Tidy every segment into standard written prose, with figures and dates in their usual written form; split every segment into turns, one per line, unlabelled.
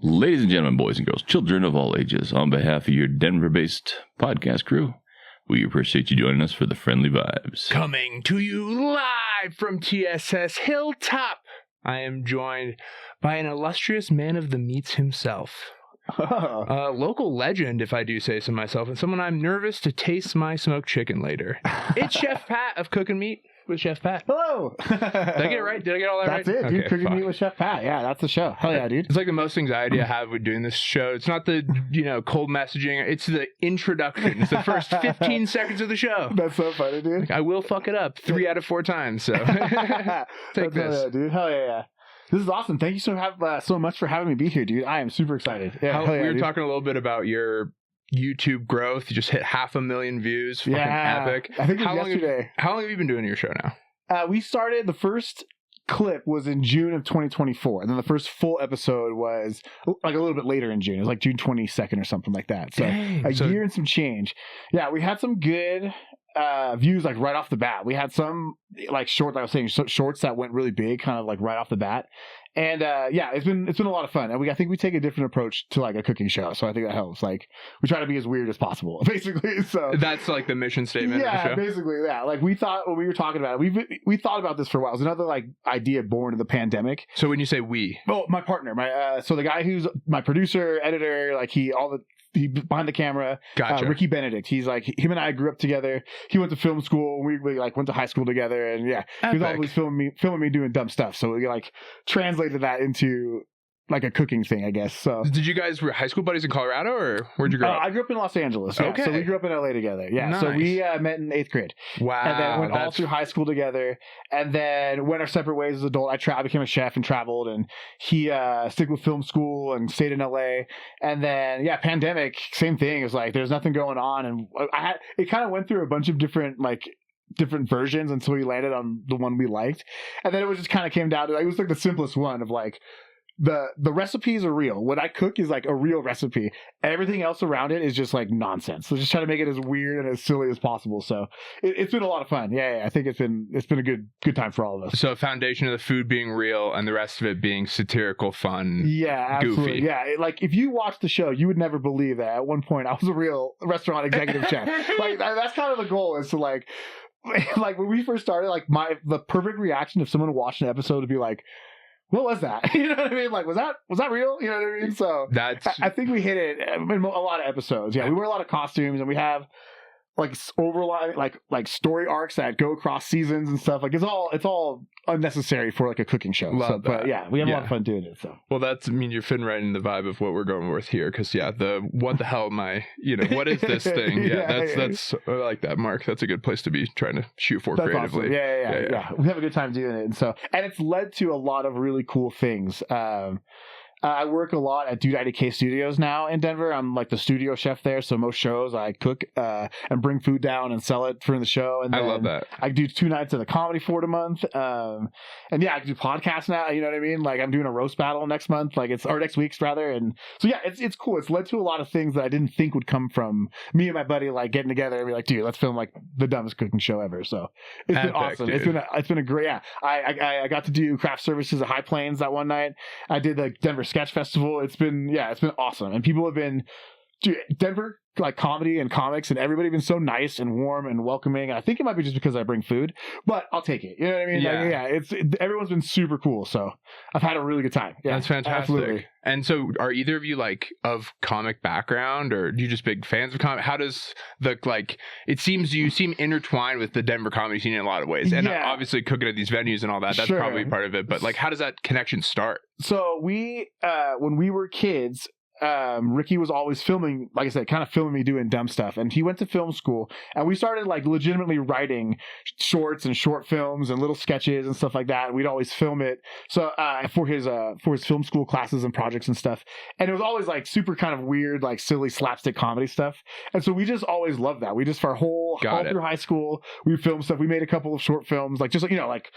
Ladies and gentlemen, boys and girls, children of all ages, on behalf of your Denver-based podcast crew, we appreciate you joining us for the friendly vibes.
Coming to you live from TSS Hilltop, I am joined by an illustrious man of the meats himself. A local legend, if I do say so myself, and someone I'm nervous to taste my smoked chicken later. It's Chef Pat of Cookin Meat with Chef Pat.
Hello.
Did I get it right? Did I get all that right?
That's it, dude. Cookin Meat with Chef Pat. Yeah, that's the show. Hell yeah, dude.
It's like the most anxiety I have with doing this show. It's not the, cold messaging. It's the introduction. It's the first 15 seconds of the show.
That's so funny, dude.
I will fuck it up 3 out of 4 times, so take
this.
this.
Hell yeah, dude. Hell yeah. This is awesome. Thank you so much for having me be here, dude. I am super excited. Yeah,
we were talking a little bit about your YouTube growth. You just hit 500,000 views. Fucking epic.
I think it was yesterday.
How long have you been doing your show now?
We started, the first clip was in June of 2024. And then the first full episode was like a little bit later in June. It was like June 22nd or something like that. So a year and some change. Yeah, we had some good views like right off the bat. We had some like shorts that went really big kind of like right off the bat. And it's been a lot of fun. And I think we take a different approach to like a cooking show. So I think that helps. Like we try to be as weird as possible, basically. So
that's like the mission statement of the show.
Basically, yeah. Like we thought when we were talking about it, we thought about this for a while. It was another like idea born of the pandemic.
So when you say we,
my partner, so the guy who's my producer, editor, like he behind the camera,
gotcha.
Ricky Benedict. He's like, him and I grew up together. He went to film school. We like went to high school together, and yeah, he was always filming me doing dumb stuff. So we like translated that into like a cooking thing, I guess. So
did you guys were high school buddies in Colorado, or where'd you grow up?
I grew up in Los Angeles. Yeah.
Okay,
so we grew up in LA together. Yeah,
nice.
So we met in 8th grade.
Wow,
and then went all through high school together, and then went our separate ways as adults. I became a chef and traveled, and he stick with film school and stayed in LA. And then pandemic, same thing. It was like there's nothing going on, and it kind of went through a bunch of different versions until we landed on the one we liked. And then it was just kind of came down to it was like the simplest one of like the recipes are real. What I cook is like a real recipe. Everything else around it is just like nonsense. So just try to make it as weird and as silly as possible. So it's been a lot of fun. Yeah, I think it's been a good time for all of us.
So a foundation of the food being real and the rest of it being satirical, fun,
yeah, absolutely.
Goofy.
Yeah, like if you watch the show, you would never believe that at one point I was a real restaurant executive chef. Like that's kind of the goal, is to like when we first started, like the perfect reaction if someone watched an episode would be like, what was that? You know what I mean? Like, was that real? You know what I mean? So I think we hit it in a lot of episodes. Yeah, we wear a lot of costumes, and we have like overline like story arcs that go across seasons and stuff. Like it's all unnecessary for like a cooking show. But yeah, we have a lot of fun doing it. So
you're fitting right in the vibe of what we're going with here, because what the hell am I? What is this thing? Yeah, that's I like that, Mark. That's a good place to be trying to shoot for creatively.
Awesome. Yeah. We have a good time doing it, and it's led to a lot of really cool things. I work a lot at Dude IDK Studios now in Denver. I'm like the studio chef there, so most shows I cook and bring food down and sell it for the show. And
I love that.
I do 2 nights at the Comedy Fort a month, and I do podcasts now. You know what I mean? Like I'm doing a roast battle next month, or next week's rather. And so it's cool. It's led to a lot of things that I didn't think would come from me and my buddy like getting together and be like, dude, let's film like the dumbest cooking show ever. So it's been awesome. Dude. It's been a great. Yeah, I got to do craft services at High Plains that one night. I did the Denver Sketch Festival. It's been awesome, and people have been, dude, Denver like comedy and comics and everybody have been so nice and warm and welcoming. And I think it might be just because I bring food, but I'll take it. You know what I mean?
Yeah.
Everyone's been super cool, so I've had a really good time. Yeah,
that's fantastic.
Absolutely.
And so, are either of you like of comic background, or do you just big fans of comic? How does it seems you seem intertwined with the Denver comedy scene in a lot of ways, and obviously cooking at these venues and all that. That's probably part of it. But like, how does that connection start?
So we, when we were kids, Ricky was always filming, like I said, kind of filming me doing dumb stuff, and he went to film school, and we started like legitimately writing shorts and short films and little sketches and stuff like that. We'd always film it for his film school classes and projects and stuff, and it was always like super kind of weird, like silly slapstick comedy stuff. And so we just always loved that. We just for all through high school we filmed stuff. We made a couple of short films, like just like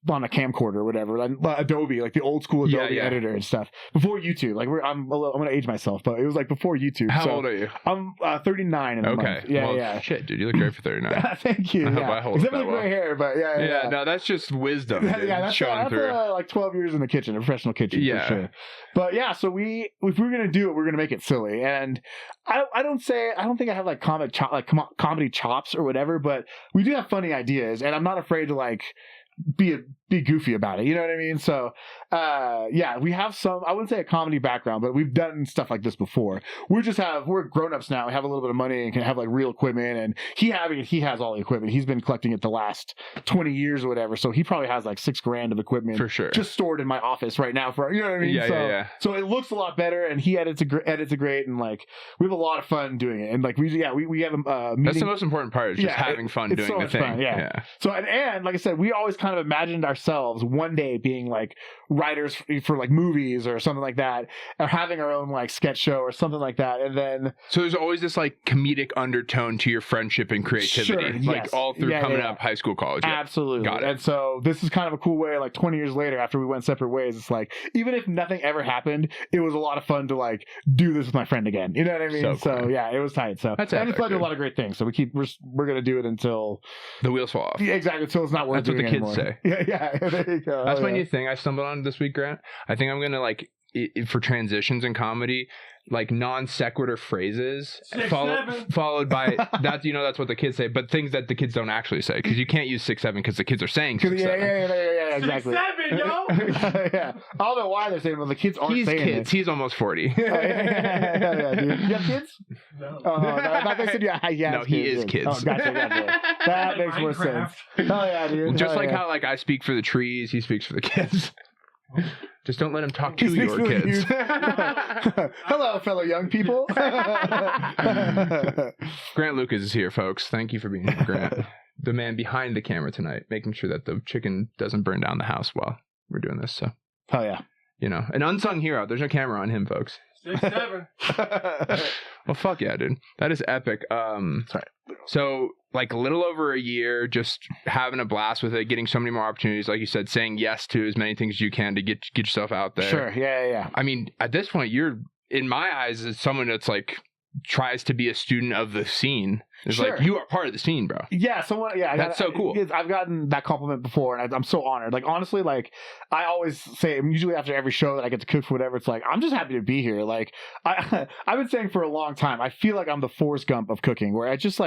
on a camcorder or whatever, like Adobe, like the old school Adobe editor and stuff. Before YouTube, like I'm gonna age myself, but it was like before YouTube.
How old are you?
I'm 39 in a month. Yeah.
Shit, dude, you look great for 39.
Thank you.
I hope I hold
except
up
for the
that
gray hair, but yeah.
No, that's just wisdom. Dude,
that's
showing through.
Like 12 years in the kitchen, a professional kitchen. For sure. But yeah, so if we're gonna do it, we're gonna make it silly. And I don't think I have like comedy chops or whatever, but we do have funny ideas, and I'm not afraid to like be goofy about it, you know what I mean? So we have some, I wouldn't say a comedy background, but we've done stuff like this before. We're grown-ups now, we have a little bit of money and can have like real equipment, and he has all the equipment. He's been collecting it the last 20 years or whatever, so he probably has like $6,000 of equipment
for sure
just stored in my office right now, for, you know what I mean? So it looks a lot better, and he edits it great, and like we have a lot of fun doing it, and like we have a meeting. That's
the most important part, is just having fun doing so the thing. Fun,
so and like I said, we always kind of imagined ourselves one day being like writers for like movies or something like that, or having our own like sketch show or something like that. And then
so there's always this like comedic undertone to your friendship and creativity, like all through coming up high school, college.
Absolutely.
Got it.
And so this is kind of a cool way, like 20 years later after we went separate ways, it's like even if nothing ever happened, it was a lot of fun to like do this with my friend again, you know what I mean? So yeah, it was tight. So
that's
and it's led to a lot of great things, so we're gonna do it until
the wheels fall off.
Exactly, until it's not worth
doing
doing
anymore. That's what the kids say.
There you go.
That's my new thing I stumbled on this week, Grant. I think I'm gonna like for transitions in comedy, like non sequitur phrases followed by that. That's what the kids say, but things that the kids don't actually say, because you can't use 6-7 because the kids are saying 6-7.
Yeah, exactly.
6-7, yo.
Yeah, I don't know why they're saying, but the kids aren't saying
kids. He's almost 40.
Yeah, dude. You have kids?
No.
Oh, no, I thought they said
no, he is kids.
Oh, gotcha. That makes more sense. Hell yeah, dude.
Just like how like I speak for the trees, he speaks for the kids. Just don't let him talk to your kids.
Hello, fellow young people.
Grant Lucas is here, folks. Thank you for being here, Grant. The man behind the camera tonight, making sure that the chicken doesn't burn down the house while we're doing this. So,
hell yeah.
An unsung hero. There's no camera on him, folks.
6-7.
Well, fuck yeah, dude. That is epic.
Sorry.
So, like a little over a year, just having a blast with it, getting so many more opportunities, like you said, saying yes to as many things as you can to get yourself out there.
Sure. Yeah.
I mean, at this point, you're, in my eyes, as someone that's like tries to be a student of the scene. It's like, you are part of the scene, bro.
Yeah, that's
so cool.
I've gotten that compliment before, and I'm so honored. Like, honestly, like, I always say, usually after every show that I get to cook for whatever, it's like, I'm just happy to be here. Like, I've been saying for a long time, I feel like I'm the Forrest Gump of cooking, where I just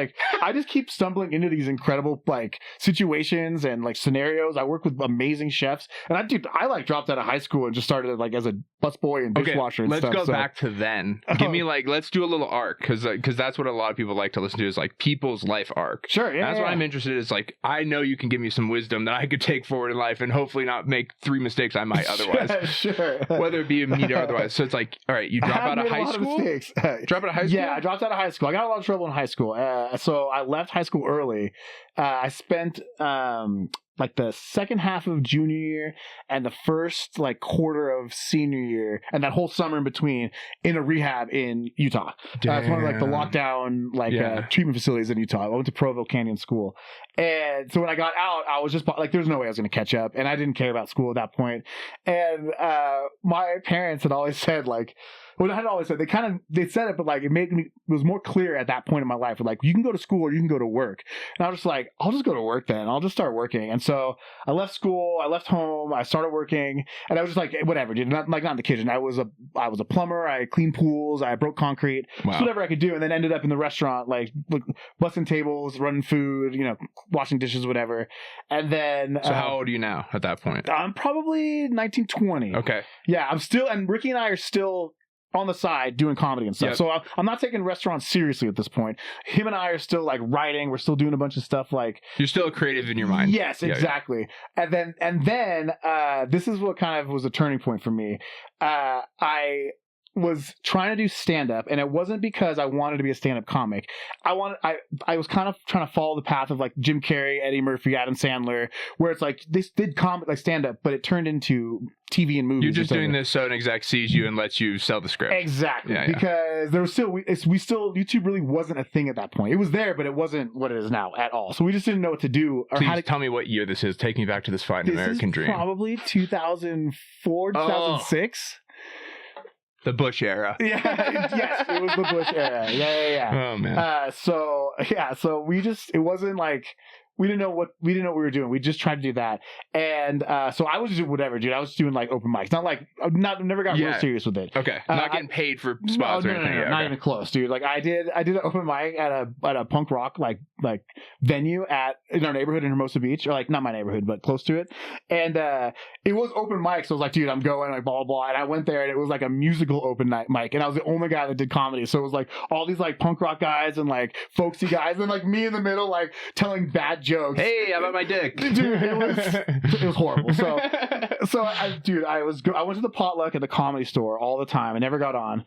keep stumbling into these incredible, like, situations and, like, scenarios. I work with amazing chefs, and I like, dropped out of high school and just started, like, as a busboy and dishwasher and stuff.
Let's go back to then. Give me, like, let's do a little arc, because that's what a lot of people like to listen to, is, like, people's life arc.
Sure, yeah.
That's what I'm interested in. Is like, I know you can give me some wisdom that I could take forward in life and hopefully not make 3 mistakes I might otherwise.
Sure.
Whether it be a meat or otherwise. So it's like, all right, you drop out of high school? Drop out of high school?
Yeah, I dropped out of high school. I got a lot of trouble in high school. So I left high school early. I spent like the second half of junior year and the first like quarter of senior year and that whole summer in between in a rehab in Utah. It's one of like the lockdown treatment facilities in Utah. I went to Provo Canyon School. And so when I got out, I was just like, there's no way I was going to catch up. And I didn't care about school at that point. And my parents had always said like, well, I had always said they said it, but like it was more clear at that point in my life. Like, you can go to school or you can go to work. And I was just like, I'll just go to work then. I'll just start working. And so I left school, I left home, I started working, and I was just like, whatever, dude. Not in the kitchen. I was a plumber. I cleaned pools. I broke concrete.
Wow.
Just whatever I could do. And then ended up in the restaurant, like busting tables, running food, washing dishes, whatever. And then.
So how old are you now at that point?
I'm probably 19, 20.
Okay.
Yeah, and Ricky and I are still on the side doing comedy and stuff. Yep. So I'm not taking restaurants seriously at this point. Him and I are still like writing. We're still doing a bunch of stuff. Like,
you're still creative in your mind.
Yes, exactly. Yeah. And then this is what kind of was a turning point for me. I was trying to do stand-up, and it wasn't because I wanted to be a stand-up comic. I was kind of trying to follow the path of like Jim Carrey, Eddie Murphy, Adam Sandler, where it's like they did comic like stand-up, but it turned into TV and movies.
You're just doing this so an exec sees you and lets you sell the script.
Exactly,
Yeah,
because there was still YouTube really wasn't a thing at that point. It was there, but it wasn't what it is now at all. So we just didn't know what to do or how to
tell me what year this is. Take me back to this fine American dream.
Probably 2004, 2006.
The Bush era.
Yeah, yes, it was the Bush era. Yeah.
Oh man.
So it wasn't like we didn't know what we were doing. We just tried to do that, and so I was just doing whatever, dude. I was just doing like open mics, never got real serious with it.
Okay, not getting paid for spots or anything.
No, not even close, dude. Like I did an open mic at a punk rock like venue in our neighborhood in Hermosa Beach, or like not my neighborhood, but close to it, and it was open mic. So I was like, dude, I'm going, like blah blah blah, and I went there, and it was like a musical open night mic, and I was the only guy that did comedy. So it was like all these like punk rock guys and like folksy guys, and like me in the middle, like telling bad jokes.
Hey, how about my dick?
Dude, it was horrible. So I went to the potluck at the Comedy Store all the time. I never got on.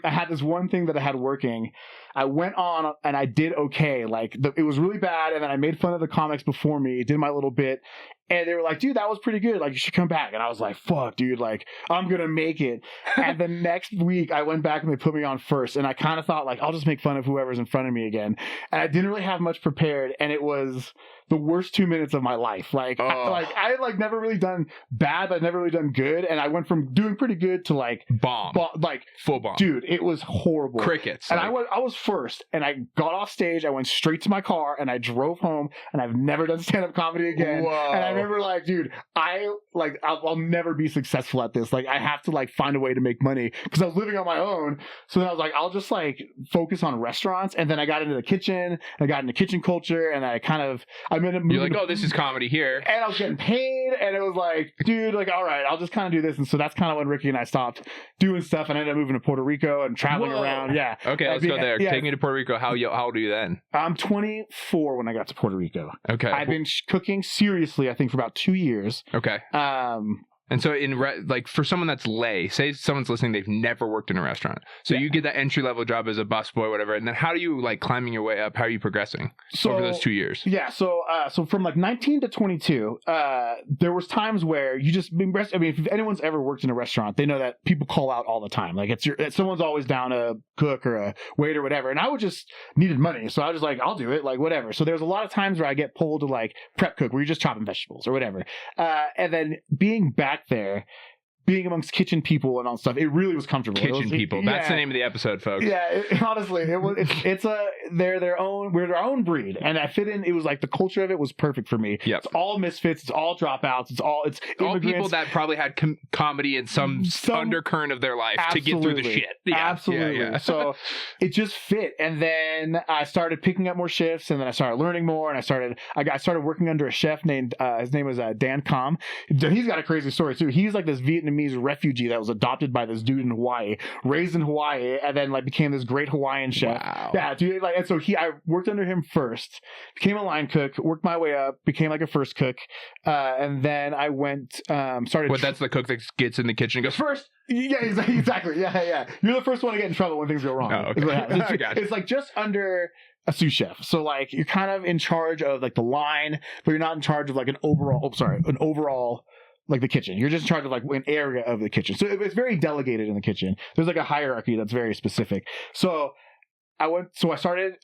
I had this one thing that I had working. I went on and I did okay. Like it was really bad, and then I made fun of the comics before me, did my little bit, and they were like, dude, that was pretty good. Like, you should come back. And I was like, fuck, dude, like, I'm going to make it. And the next week, I went back and they put me on first. And I kind of thought, like, I'll just make fun of whoever's in front of me again. And I didn't really have much prepared. And it was the worst 2 minutes of my life. Like, I had, like, never really done bad, but I'd never really done good. And I went from doing pretty good to, like,
bomb.
Like,
full bomb.
Dude, it was horrible.
Crickets.
And I was first. And I got off stage. I went straight to my car. And I drove home. And I've never done stand-up comedy again.
Whoa.
And I remember, like, dude, I'll never be successful at this. Like, I have to like find a way to make money because I was living on my own. So then I was like, I'll just like focus on restaurants. And then I got into the kitchen. I got into kitchen culture, and I ended up moving.
You're like, oh, this is comedy here.
And I was getting paid, and it was like, dude, like, all right, I'll just kind of do this. And so that's kind of when Ricky and I stopped doing stuff, and I ended up moving to Puerto Rico and traveling around. Yeah.
Okay, let's go there. Take me to Puerto Rico. How old are you then?
I'm 24 when I got to Puerto Rico.
Okay.
I've been cooking seriously, I think, for about 2 years.
Okay. And so like for someone that's lay, say someone's listening, they've never worked in a restaurant. So you get that entry level job as a busboy, whatever. And then how do you like climbing your way up? How are you progressing over those 2 years? Yeah. So from like 19 to 22, there was times where you just, I mean, if anyone's ever worked in a restaurant, they know that people call out all the time. Like someone's always down a cook or a waiter or whatever. And I would just needed money. So I was like, I'll do it, like whatever. So there's a lot of times where I get pulled to like prep cook where you're just chopping vegetables or whatever. And then being back there, being amongst kitchen people and all stuff, it really was comfortable. People. That's the name of the episode, folks.
Yeah, honestly, we're their own breed, and I fit in. It was like the culture of it was perfect for me.
Yep.
It's all misfits. It's all dropouts. It's all
people that probably had comedy in some undercurrent of their life to get through the shit.
Yeah, absolutely. Yeah. So it just fit, and then I started picking up more shifts, and then I started learning more, and I started working under a chef named his name was Dan Com. He's got a crazy story too. He's like this Vietnamese refugee that was adopted by this dude in Hawaii, raised in Hawaii, and then like became this great Hawaiian chef.
Wow.
Yeah, dude. Like, and so I worked under him first, became a line cook, worked my way up, became like a first cook, and then I went started.
That's the cook that gets in the kitchen and goes first.
Yeah, exactly. Yeah. You're the first one to get in trouble when things go wrong.
Oh, okay.
It's like just under a sous chef. So like you're kind of in charge of like the line, but you're not in charge of like an overall like the kitchen. You're just in charge of like an area of the kitchen. So it's very delegated in the kitchen. There's like a hierarchy that's very specific. So I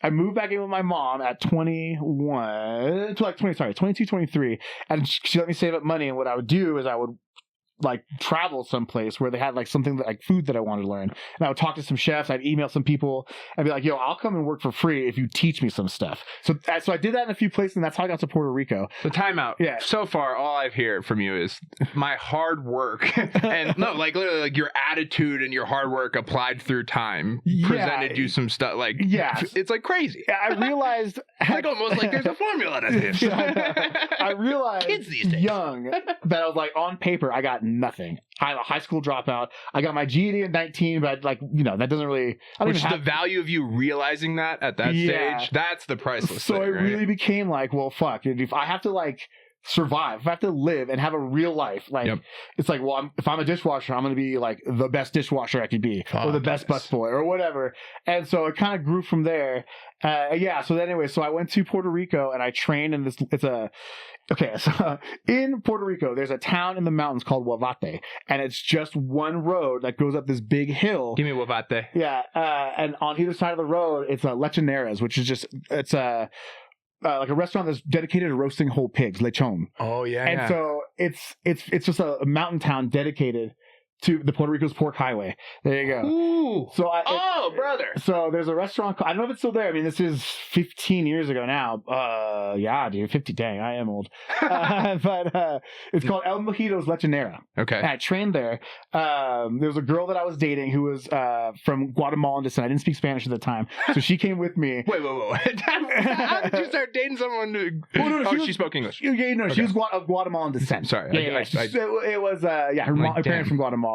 moved back in with my mom at 22, 23. And she let me save up money. And what I would do is I would like travel someplace where they had like something like food that I wanted to learn. And I would talk to some chefs. I'd email some people and be like, yo, I'll come and work for free if you teach me some stuff. So I did that in a few places, and that's how I got to Puerto Rico.
The timeout.
Yeah.
So far, all I've heard from you is my hard work and no, like literally like your attitude and your hard work applied through time presented you some stuff. Like,
yeah,
it's like crazy.
I realized
it's like almost like there's a formula to this.
I realized
kids these days.
Young that I was like, on paper, I got nothing. I'm a high school dropout. I got my GED at 19, but like, that doesn't really.
The value of you realizing that at that stage, that's the priceless
thing,
thing,
it really became like, well, fuck. If I have to like survive, if I have to live and have a real life, like it's like, well, if I'm a dishwasher, I'm going to be like the best dishwasher I could be, or the best busboy, or whatever. And so it kind of grew from there. So then anyway, so I went to Puerto Rico and I trained in this. So in Puerto Rico, there's a town in the mountains called Wavate, and it's just one road that goes up this big hill.
Give me Wavate.
Yeah, and on either side of the road, it's Lechoneras, which is just like a restaurant that's dedicated to roasting whole pigs, Lechon.
Oh yeah,
and so it's just a mountain town dedicated to the Puerto Rico's Pork Highway. There you go.
Ooh.
So
brother.
So there's a restaurant. I don't know if it's still there. I mean, this is 15 years ago now. Yeah, dude, 50. Dang, I am old. But it's called El Mojito's Lechonera.
Okay.
And I trained there. There was a girl that I was dating who was from Guatemalan descent. I didn't speak Spanish at the time, so she came with me.
Wait. How did you start dating someone who... she spoke English.
Yeah, she was of Guatemalan descent.
Sorry.
It was her parents from Guatemala.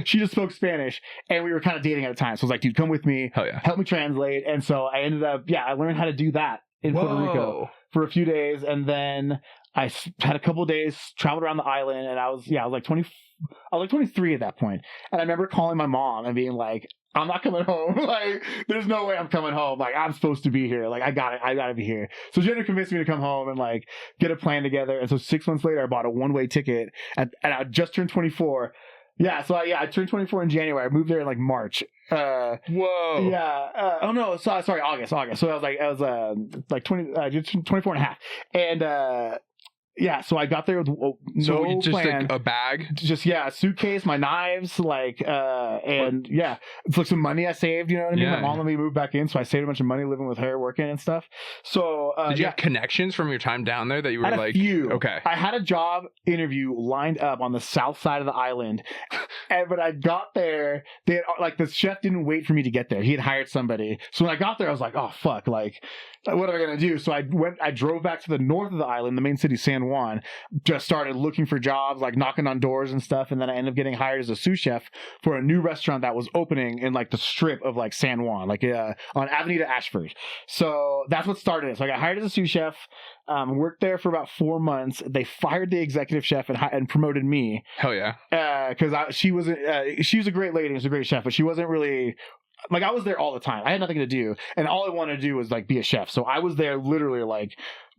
She just spoke Spanish, and we were kind of dating at the time. So I was like, dude, come with me.
Hell yeah.
Help me translate. And so I ended up, I learned how to do that in Puerto Rico for a few days. And then I had a couple of days, traveled around the island, and I was like 23 at that point. And I remember calling my mom and being like, I'm not coming home. Like, there's no way I'm coming home. Like, I'm supposed to be here. Like, I gotta be here. So she ended up convincing me to come home and like get a plan together. And so 6 months later, I bought a one-way ticket, and I just turned 24. Yeah, so I turned 24 in January. I moved there in like March.
Whoa.
Yeah. Sorry, August. So I was like 24 and a half. And so I got there with no
just
plan.
a bag?
Just, a suitcase, my knives, it's like some money I saved, you know what I mean?
Yeah.
My mom let me move back in, so I saved a bunch of money living with her, working and stuff. So,
did you have connections from your time down there that you were
I had
like...
a few.
Okay.
I had a job interview lined up on the south side of the island, but I got there, they had, like, the chef didn't wait for me to get there. He had hired somebody. So when I got there, I was like, oh, fuck, like, what am I going to do? So I drove back to the north of the island, the main city, San Juan, just started looking for jobs, like knocking on doors and stuff. And then I ended up getting hired as a sous chef for a new restaurant that was opening in like the strip of like San Juan, like on Avenida Ashford. So that's what started it. So I got hired as a sous chef, worked there for about 4 months. They fired the executive chef and promoted me.
Hell yeah.
Because she was a great lady, she was a great chef, but she wasn't really... Like, I was there all the time. I had nothing to do. And all I wanted to do was, like, be a chef. So I was there literally, like,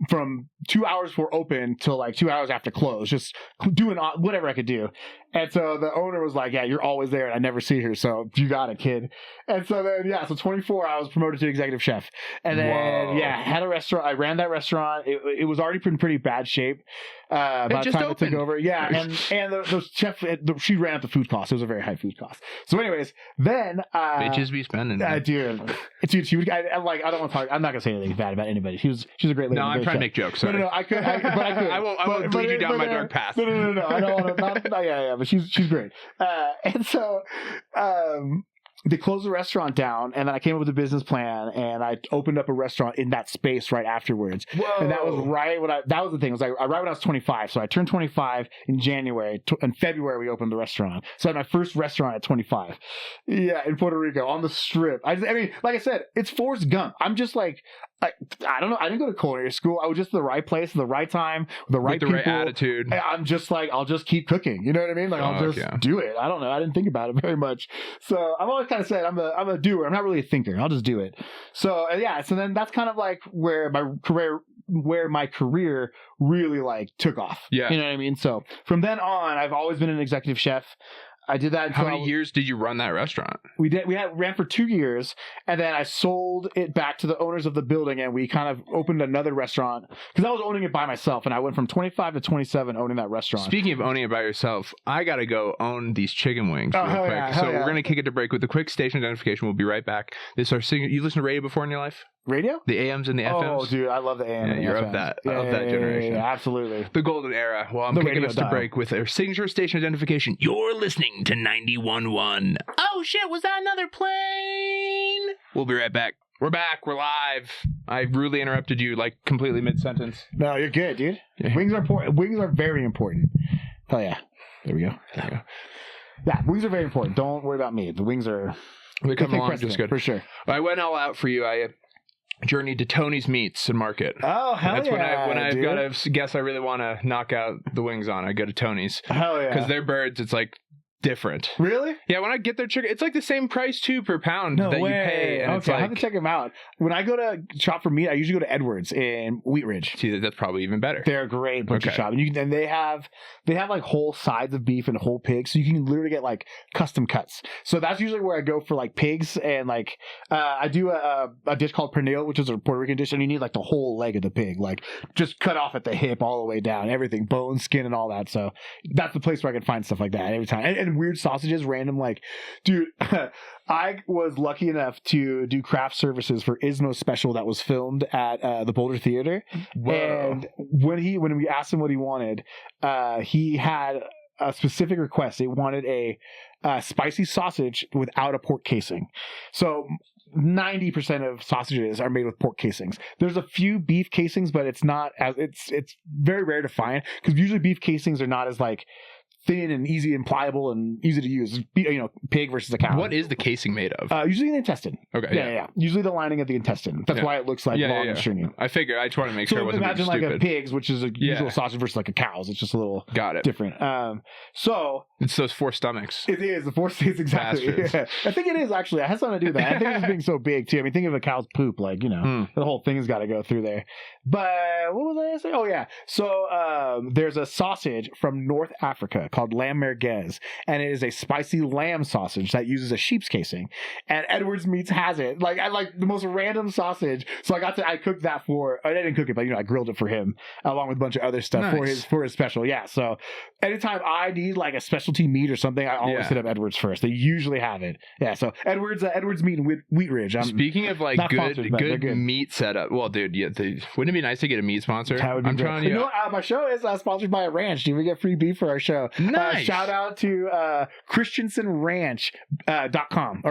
from 2 hours before open till, like, 2 hours after close. Just doing whatever I could do. And so the owner was like, yeah, you're always there and I never see her. So you got it, kid. And so then, so 24, I was promoted to executive chef. And then, had a restaurant. I ran that restaurant. It was already in pretty bad shape by the time I took over. Yeah. And the chef, she ran up the food cost. It was a very high food cost. So anyways, then...
bitches be spending.
Dude, she would... I don't want to talk... I'm not going to say anything bad about anybody. She's a great lady.
No, I'm trying to make jokes. Sorry.
No, I could. I
won't lead you down my dark path.
No. I don't want to... Yeah, but she's great. And so... they closed the restaurant down, and then I came up with a business plan, and I opened up a restaurant in that space right afterwards.
Whoa.
And that was right when that was the thing. It was like right when I was 25. So I turned 25 in January. In February, we opened the restaurant. So I had my first restaurant at 25. Yeah, in Puerto Rico on the strip. I mean, like I said, it's Forrest Gump. I'm just like, I don't know. I didn't go to culinary school. I was just at the right place at the right time with the right people.
Right attitude.
I'm just like, I'll just keep cooking. You know what I mean? Like, I'll just do it. I don't know. I didn't think about it very much. So I've always kind of said I'm a doer. I'm not really a thinker. I'll just do it. So so then that's kind of like where my career really like took off.
Yeah.
You know what I mean? So from then on, I've always been an executive chef. I did that.
How many years did you run that restaurant?
We ran for 2 years, and then I sold it back to the owners of the building, and we kind of opened another restaurant because I was owning it by myself, and I went from 25 to 27 owning that restaurant.
Speaking of owning it by yourself, I gotta go own these chicken wings real quick.
Yeah,
so we're gonna kick it to break with a quick station identification. We'll be right back. This is our singer. You listened to radio before in your life?
Radio?
The AMs and the FMs?
Oh, dude, I love the AM.
Yeah,
and
you're
FMs.
of that generation.
Yeah, absolutely.
The golden era. Well, I'm kicking us to break with our signature station identification. You're listening to 91.1. Oh, shit, was that another plane? We'll be right back. We're back. We're live. I rudely interrupted you, like, completely mid-sentence.
No, you're good, dude.
Yeah.
Wings are important. Wings are very important. Oh, yeah. There we go. Yeah, wings are very important. Don't worry about me. The wings are...
They come along just good.
For sure.
I went all out for you. journey to Tony's Meats and Market.
Oh, hell
That's
yeah.
when I've
dude.
got a guess I really want to knock out the wings on. I go to Tony's.
Hell yeah.
Because their birds, it's like different.
Really?
Yeah, when I get their chicken, it's like the same price too per pound
No
that
way.
you pay. And it's
Okay, I have
like,
to check them out. When I go to shop for meat, I usually go to Edwards in Wheat Ridge.
see, that's probably even better.
They're a great butcher
Okay.
shop, and they have like whole sides of beef and whole pigs, so you can literally get like custom cuts. So that's usually where I go for like pigs, and like I do a dish called pernil, which is a Puerto Rican dish, and you need like the whole leg of the pig, like just cut off at the hip all the way down, everything, bone, skin, and all that. So that's the place where I can find stuff like that every time, and weird sausages, random like, dude. I was lucky enough to do craft services for Ismo's special that was filmed at the Boulder Theater.
Whoa.
And when we asked him what he wanted, he had a specific request. He wanted a spicy sausage without a pork casing. So 90% of sausages are made with pork casings. There's a few beef casings, but it's not as it's very rare to find, because usually beef casings are not as like thin and easy and pliable and easy to use. You know, pig versus a cow.
What is the casing made of?
Usually the intestine.
Okay.
Yeah. Usually the lining of the intestine. That's
Yeah.
why it looks like long and stringy.
I figure. I just want to make
So
sure it wasn't
imagine
being
like
stupid.
a pig's, which is a usual sausage, versus like a cow's. It's just a little
Got it.
different. So
It's those 4 stomachs.
it is the 4 states exactly.
Bastards.
Yeah. I think it is actually. It has something to do with that. I think it's being so big too. I mean, think of a cow's poop. Like, you know, the whole thing's got to go through there. But what was I gonna say? Oh yeah. So there's a sausage from North Africa called lamb merguez, and it is a spicy lamb sausage that uses a sheep's casing. And Edwards Meats has it. Like, I like the most random sausage. So I cooked that for. I didn't cook it, but you know, I grilled it for him along with a bunch of other stuff for his special. Yeah. So anytime I need like a specialty meat or something, I always hit up Edwards first. They usually have it. Yeah. So Edwards Meat in Wheat Ridge.
Speaking of like good meat setup, well, dude, wouldn't it be nice to get a meat sponsor?
I'm trying to. You know what? My show is sponsored by a ranch. Dude, we get free beef for our show.
Nice.
Shout out to ChristensenRanch.com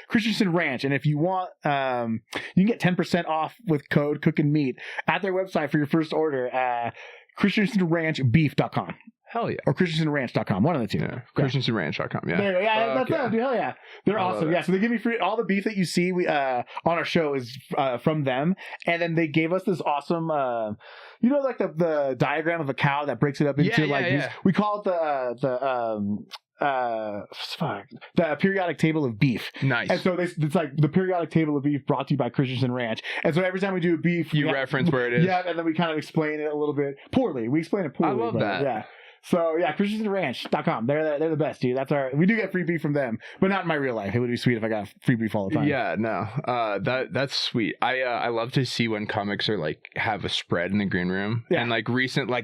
Christensen Ranch. And if you want, you can get 10% off with code Cookin Meat at their website for your first order. ChristensenRanchBeef.com.
Hell yeah.
Or ChristensenRanch.com. One of the two.
Yeah. ChristensenRanch.com. Yeah.
There you go. Yeah, that's it, dude. Hell yeah. They're awesome. Yeah. So they give me free. All the beef that you see on our show is from them. And then they gave us this awesome, you know, like the diagram of a cow that breaks it up into these. We call it the periodic table of beef.
Nice.
And so it's like the periodic table of beef brought to you by Christensen Ranch. And so every time we do a beef,
you reference where it is.
Yeah, and then we kind of explain it a little bit poorly. We explain it poorly.
I love that.
Yeah. So yeah, ChristensenRanch.com. They're the best, dude. We do get free beef from them, but not in my real life. It would be sweet if I got free beef all the time.
Yeah, no. That's sweet. I love to see when comics are like have a spread in the green room. Yeah. And like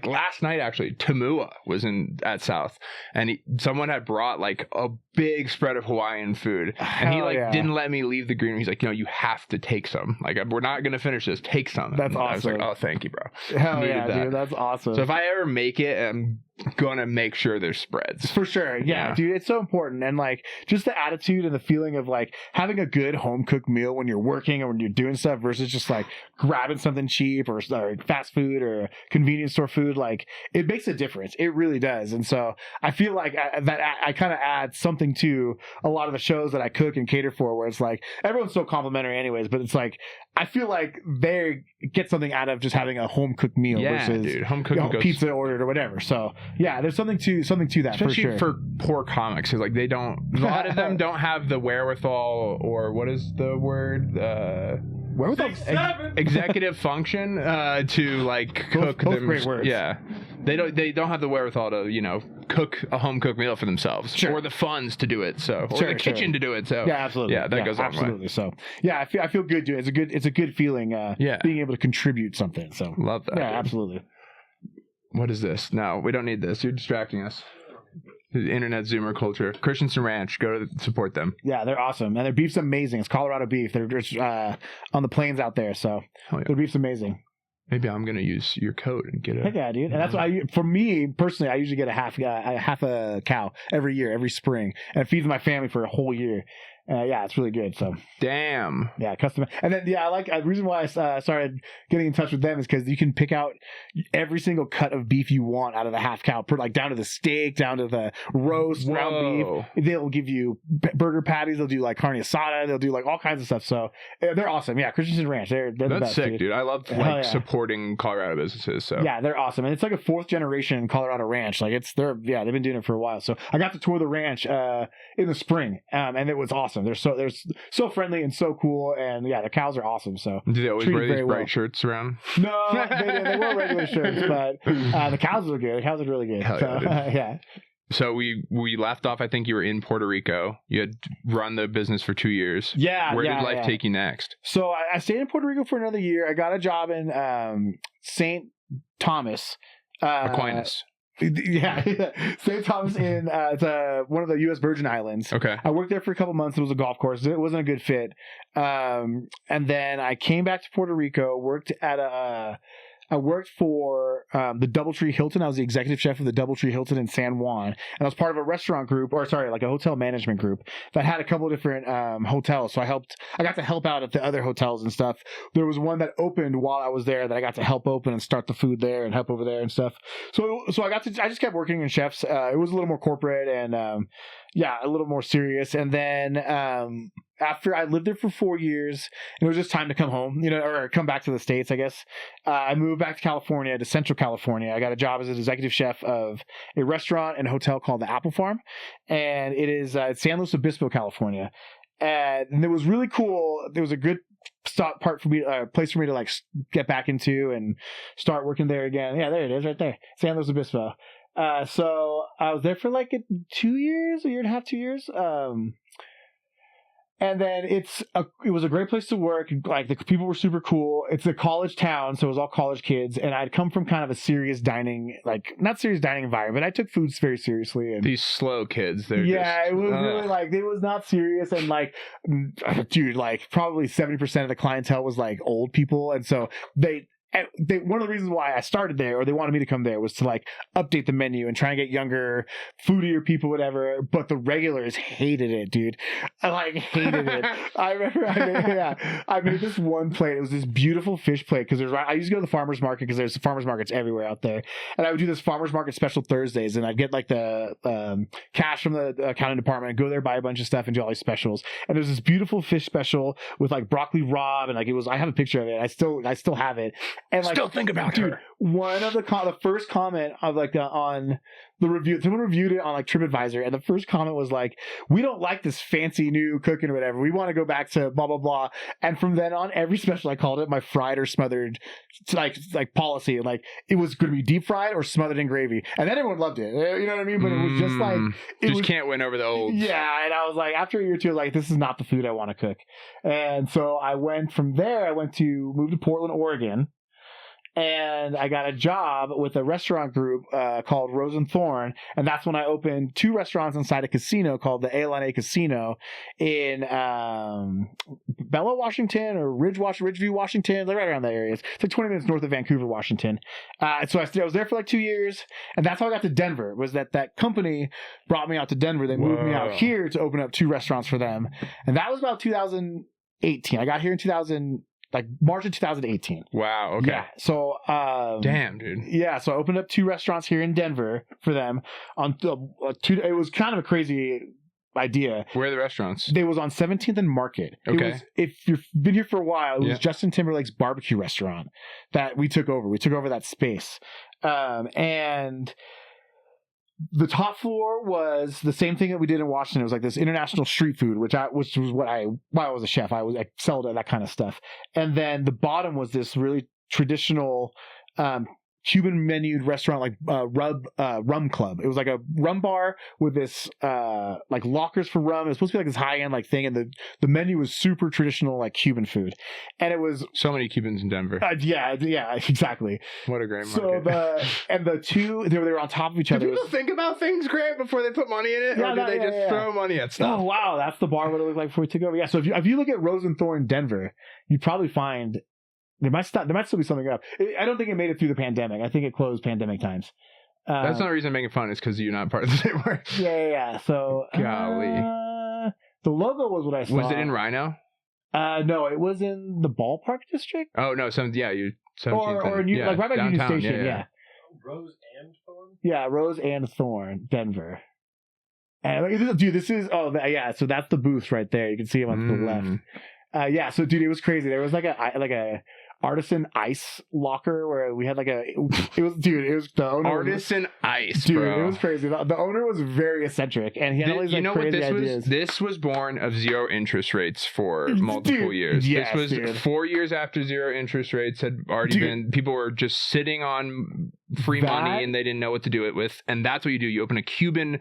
last night actually, Tamua was at South, and someone had brought like a big spread of Hawaiian food, and he didn't let me leave the green room. He's like, you have to take some. Like, we're not gonna finish this. Take some.
That's awesome.
I was like, oh, thank you, bro.
Hell yeah, dude. That's awesome.
So if I ever make it, I'm gonna make sure there's spreads
for sure. Yeah, dude, it's so important. And like just the attitude and the feeling of like having a good home cooked meal when you're working or when you're doing stuff versus just like grabbing something cheap or fast food or convenience store food. Like, it makes a difference. It really does. And so I feel like I kind of add something to a lot of the shows that I cook and cater for, where it's like everyone's so complimentary anyways, but it's like I feel like they get something out of just having a home cooked meal versus
dude, home cooking
pizza ordered or whatever. So yeah, there's something to that.
Especially
for sure.
For poor comics, because like a lot of them don't have the wherewithal, or what is the word?
Wherewithal?
Executive function to like cook.
Both great words.
Yeah, they don't have the wherewithal to cook a home cooked meal for themselves, or the funds to do it. So or the kitchen to do it. So
yeah, absolutely.
Yeah, that goes on.
Absolutely. So yeah, I feel good doing it. It's a good feeling. Being able to contribute something. So
love that.
Yeah, absolutely.
What is this? No, we don't need this. You're distracting us. Internet Zoomer culture. Christensen Ranch. Go to support them.
Yeah, they're awesome. And their beef's amazing. It's Colorado beef. They're just on the plains out there. So their beef's amazing.
Maybe I'm going to use your code and get it.
Heck yeah, dude. And that's why, for me personally, I usually get a half a cow every year, every spring. And it feeds my family for a whole year. Yeah, it's really good. So
Damn.
yeah, custom. And then the reason why I started getting in touch with them is because you can pick out every single cut of beef you want out of the half cow, like down to the steak, down to the roast, ground beef. They'll give you burger patties. They'll do like carne asada. They'll do like all kinds of stuff. So they're awesome. Yeah, Christensen Ranch. They're the
That's
best,
sick, dude. I love supporting Colorado businesses. So
yeah, they're awesome, and it's like a 4th generation Colorado ranch. Like they've been doing it for a while. So I got to tour the ranch in the spring, and it was awesome. They're so friendly and so cool, and yeah, the cows are awesome. So
do they always wear these bright shirts around?
No, they wear regular shirts, but the cows are good. The cows are really good.
Hell yeah,
yeah.
So we left off. I think you were in Puerto Rico. You had run the business for 2 years.
Yeah.
Where did life take you next?
So I stayed in Puerto Rico for another year. I got a job in St. Thomas.
Aquinas.
Yeah, St. Thomas in it's one of the U.S. Virgin Islands.
Okay.
I worked there for a couple months. It was a golf course. It wasn't a good fit. And then I came back to Puerto Rico. I worked for the Doubletree Hilton. I was the executive chef of the Doubletree Hilton in San Juan, and I was part of a restaurant group, like a hotel management group that had a couple of different hotels. So I got to help out at the other hotels and stuff. There was one that opened while I was there that I got to help open and start the food there and help over there and stuff. So I just kept working in chefs. It was a little more corporate and a little more serious. And then after I lived there for 4 years, and it was just time to come home, or come back to the States, I guess. I moved back to California, to Central California. I got a job as an executive chef of a restaurant and a hotel called the Apple Farm, and it is San Luis Obispo, California. And it was really cool. It was a good place for me to like get back into and start working there again. Yeah, there it is, right there, San Luis Obispo. So I was there for like 2 years, a year and a half, 2 years. And then it was a great place to work. Like the people were super cool. It's a college town, so it was all college kids. And I'd come from kind of a serious dining, not serious dining environment. I took food very seriously. And
these slow kids, it
was really like it was not serious. And like, dude, like probably 70% of the clientele was like old people, and so one of the reasons why I started there, or they wanted me to come there, was to like update the menu and try and get younger, foodier people, whatever. But the regulars hated it, dude. I like hated it. I remember I made this one plate. It was this beautiful fish plate because I used to go to the farmers market because there's farmers markets everywhere out there, and I would do this farmers market special Thursdays, and I'd get like the cash from the accounting department and go there, buy a bunch of stuff, and do all these specials. And there's this beautiful fish special with like broccoli rabe, and like I have a picture of it. I still have it. And like,
still think about
dude,
her.
One of the first comment of like on the review, someone reviewed it on like TripAdvisor, and the first comment was like, "We don't like this fancy new cooking or whatever. We want to go back to blah blah blah." And from then on, every special I called it my fried or smothered like policy. And like it was going to be deep fried or smothered in gravy, and then everyone loved it. You know what I mean? But it was just like
can't win over the old.
Yeah, and I was like, after a year or two, like this is not the food I want to cook. And so I went from there. I moved to Portland, Oregon. And I got a job with a restaurant group called Rose and Thorn, and that's when I opened 2 restaurants inside a casino called the ALNA Casino in Bella, Washington, or Ridgeview, Washington. They're right around that area. It's like 20 minutes north of Vancouver, Washington. So I was there for like 2 years, and that's how I got to Denver. Was that company brought me out to Denver? They moved me out here to open up 2 restaurants for them, and that was about 2018. I got here in March of 2018.
Wow. Okay.
Yeah. So,
damn, dude.
Yeah. So I opened up 2 restaurants here in Denver for them on it was kind of a crazy idea.
Where are the restaurants?
They was on 17th and Market.
Okay.
If you've been here for a while, it was Justin Timberlake's barbecue restaurant that we took over. We took over that space. And the top floor was the same thing that we did in Washington. It was like this international street food, which was while I was a chef, I excelled at that kind of stuff. And then the bottom was this really traditional Cuban menued restaurant, like Rum Club. It was like a rum bar with this like lockers for rum. It was supposed to be like this high end like thing, and the menu was super traditional like Cuban food. And it was
so many Cubans in Denver.
Yeah, exactly.
What a great market.
So the 2 they were on top of each other.
Do people think about things, Grant, before they put money in it, or do they just throw money at stuff?
Oh wow, that's the bar what it looked like before we took over. Yeah, so if you look at Rose and Thorn Denver, you'd probably find. There might still be something up. I don't think it made it through the pandemic. I think it closed pandemic times. That's
not the reason I'm making fun. It's because you're not part of the same work.
Yeah. So
golly,
The logo was what I saw.
Was it in Rhino?
No, it was in the ballpark district.
Oh no, you 17th
or
yeah,
like right by Union
downtown,
Station. Yeah.
Rose and Thorn?
Yeah, Rose and Thorn, Denver. And like, dude, this is so that's the booth right there. You can see him on the left. Yeah, so dude, it was crazy. There was like a Artisan Ice locker where we had it was the owner.
Artisan Ice,
dude,
bro.
It was crazy. The owner was very eccentric, and he had all these crazy ideas.
This was born of zero interest rates for multiple years.
Yes,
this was 4 years after zero interest rates had already been. People were just sitting on free money and they didn't know what to do it with. And that's what you do. You open a Cuban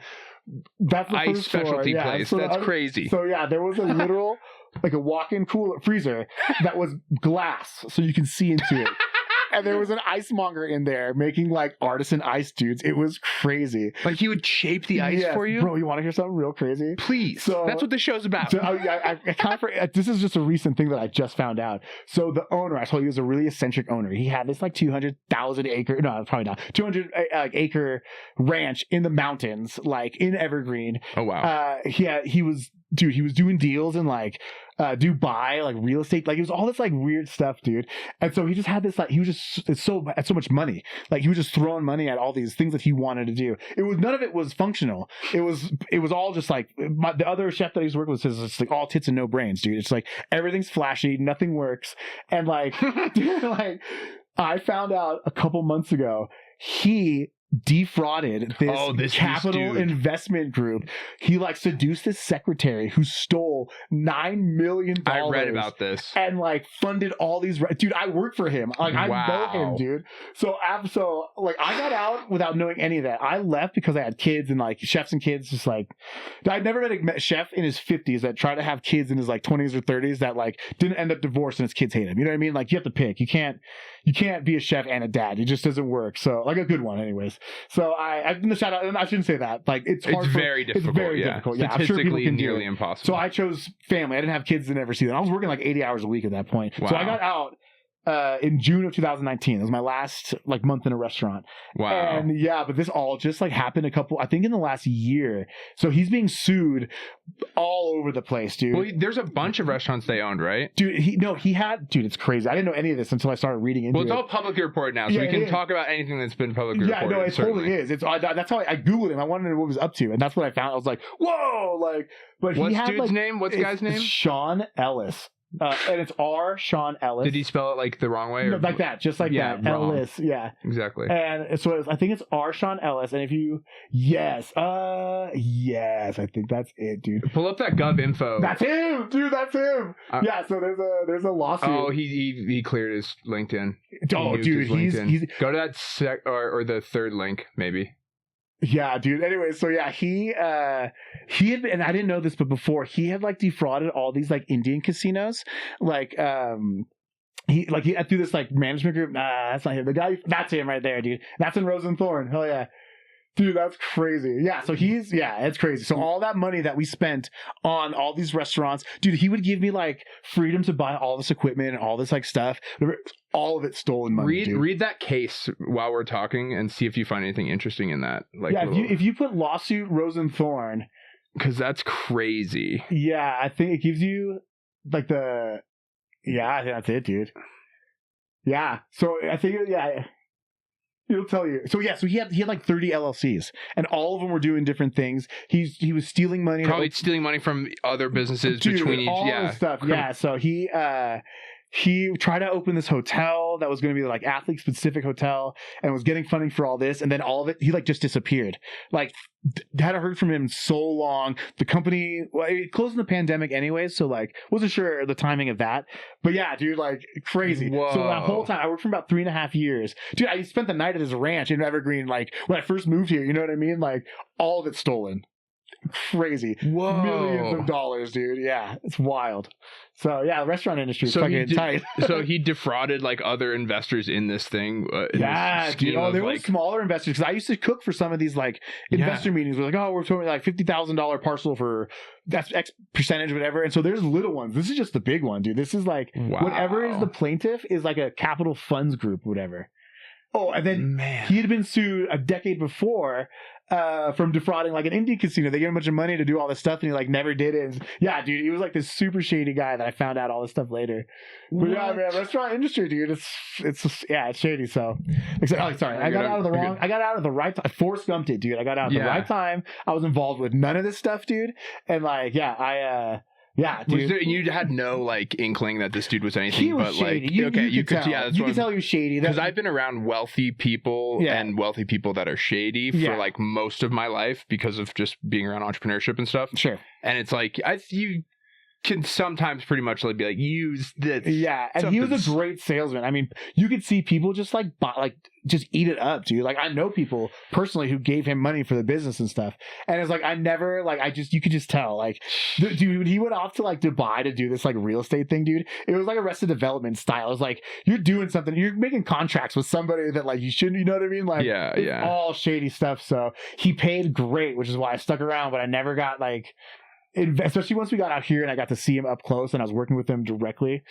ice specialty place.
So
that's crazy.
So yeah, there was a literal like a walk-in cooler freezer that was glass, so you can see into it. And there was an ice monger in there making like artisan ice, dudes. It was crazy.
Like he would shape the ice for you?
Bro, you want to hear something real crazy?
Please.
So,
that's what the show's about.
So I kind of this is just a recent thing that I just found out. So the owner, I told you, was a really eccentric owner. He had this like 200,000 acre, no, probably not, 200 acre ranch in the mountains, like in Evergreen.
Oh, wow.
He was doing deals in like Dubai, like real estate, like it was all this like weird stuff, dude. And so he just had this like had so much money, like he was just throwing money at all these things that he wanted to do. None of it was functional. It was all just like the other chef that I used to work with says it's like all tits and no brains, dude. It's like everything's flashy, nothing works, and like dude, like I found out a couple months ago he defrauded this capital investment group. He like seduced this secretary who stole $9 million.
I read about this
and like funded all these. Dude, I work for him. Like I know him, dude. So like I got out without knowing any of that. I left because I had kids and like chefs and kids. Just like I'd never met a chef in his 50s that tried to have kids in his like 20s or 30s that like didn't end up divorced and his kids hate him. You know what I mean? Like you have to pick. You can't be a chef and a dad. It just doesn't work. So like a good one, anyways. So I've been the shout out, and I shouldn't say that. Like it's hard. It's
very difficult.
It's very difficult. Yeah,
statistically
I'm sure people can
nearly
do it.
impossible.
So I chose family. I didn't have kids to never see them. I was working like 80 hours a week at that point.
Wow.
So I got out in June of 2019. It was my last like month in a restaurant.
Wow.
And yeah, but this all just like happened I think in the last year. So he's being sued all over the place, dude.
Well, there's a bunch of restaurants they owned, right?
Dude, it's crazy. I didn't know any of this until I started reading into it.
Well, it's all publicly reported now, so we can talk about anything that's been publicly reported.
Yeah, no, it totally is. That's how I Googled him. I wanted to know what he was up to, and that's what I found. I was like, whoa, like, but
what's
he had
dude's
like,
name? What's the guy's name?
It's Sean Ellis. And it's R. Sean Ellis.
Did he spell it like the wrong way?
No, like that, just like that.
Wrong.
Ellis, yeah,
exactly.
And so I think it's R. Sean Ellis. And if you, yes, I think that's it, dude.
Pull up that Gov info.
That's him, dude. That's him. Yeah. So there's a lawsuit.
Oh, he cleared his LinkedIn.
Oh, dude, he's
go to that or the third link maybe.
Yeah, dude. Anyway, so yeah, he had been, and I didn't know this, but before he had like defrauded all these like Indian casinos, like he through this like management group. Nah, that's not him. The guy, that's him right there, dude. That's in Rose and Thorn. Hell yeah. Dude, that's crazy. Yeah, so it's crazy. So all that money that we spent on all these restaurants, dude, he would give me like freedom to buy all this equipment and all this like stuff. All of it stolen money.
Read that case while we're talking and see if you find anything interesting in that. Like,
yeah, if you put lawsuit Rose and Thorn,
because that's crazy.
Yeah, I think it gives you like I think that's it, dude. Yeah, so I think it'll tell you. So he had like 30 LLCs, and all of them were doing different things. He was stealing money.
Probably stealing money from other businesses between each.
This stuff. Yeah. So he tried to open this hotel that was going to be like athlete specific hotel, and was getting funding for all this, and then all of it he like just disappeared. Like hadn't heard from him so long. The company it closed in the pandemic anyways, so like wasn't sure the timing of that. But yeah, dude, like crazy.
Whoa.
So that whole time I worked for about 3.5 years. Dude, I spent the night at his ranch in Evergreen, like when I first moved here, you know what I mean? Like all of it stolen. Crazy.
Whoa.
Millions of dollars, dude. Yeah, it's wild. So yeah, the restaurant industry is fucking tight.
So he defrauded like other investors in this thing.
Yeah, dude. There were smaller investors, because I used to cook for some of these like investor meetings. We're like, oh, we're talking like $50,000 parcel for that's X percentage, whatever. And so there's little ones. This is just the big one, dude. This is like whatever is the plaintiff is like a capital funds group, whatever. Oh, and then he had been sued a decade before from defrauding like an Indian casino. They gave him a bunch of money to do all this stuff, and he like never did it. And, yeah, dude, he was like this super shady guy that I found out all this stuff later. But yeah, man, restaurant industry, dude, it's shady. So, sorry, I got out of the right time. Forrest Gumped it, dude. I got out at the right time. I was involved with none of this stuff, dude. And like, yeah, dude.
You had no like inkling that this dude was anything
he was
but
shady.
like
you could tell. You could tell he was shady
because I've been around wealthy people and wealthy people that are shady for like most of my life because of just being around entrepreneurship and stuff.
Sure.
And it's like you can sometimes pretty much like be like use this.
Yeah, and he was a great salesman. I mean, you could see people just like just eat it up, dude. Like I know people personally who gave him money for the business and stuff, and it's like you could just tell. Like, dude, he went off to like Dubai to do this like real estate thing, dude. It was like Arrested Development style. It was like you're doing something, you're making contracts with somebody that like you shouldn't. You know what I mean? Like, it's all shady stuff. So he paid great, which is why I stuck around, but I never got like. Especially once we got out here and I got to see him up close and I was working with him directly.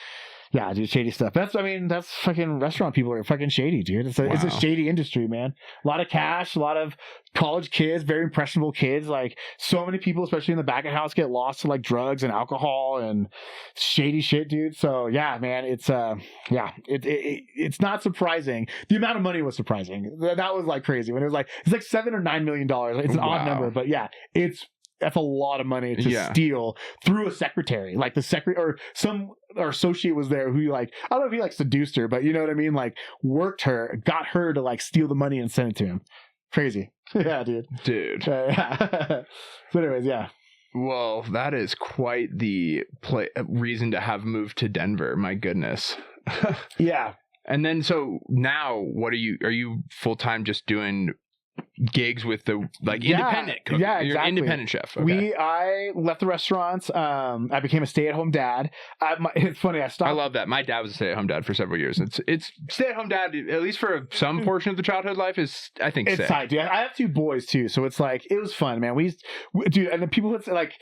Yeah, dude, shady stuff. That's fucking restaurant people are fucking shady, dude. It's a shady industry, man. A lot of cash, a lot of college kids, very impressionable kids. Like so many people, especially in the back of house, get lost to like drugs and alcohol and shady shit, dude. So yeah, man, it's not surprising. The amount of money was surprising. That was like crazy when it was like it's like $7 or $9 million. It's an odd number, but yeah, that's a lot of money to steal through a secretary. Like the secretary or associate was there who like, I don't know if he like seduced her, but you know what I mean? Like worked her, got her to like steal the money and send it to him. Crazy. Yeah, dude. So anyways, yeah.
Well, that is quite the reason to have moved to Denver. My goodness.
Yeah.
And then, so now are you full-time just doing gigs with the like independent cook?
Yeah, exactly.
You're an independent chef. Okay.
I left the restaurants. I became a stay-at-home dad. It's funny. I
love that. My dad was a stay-at-home dad for several years. It's stay-at-home dad, at least for some portion of the childhood life, is I think
it's tight, dude. I have 2 boys too, so it's like it was fun, man. Dude, and then people would say like.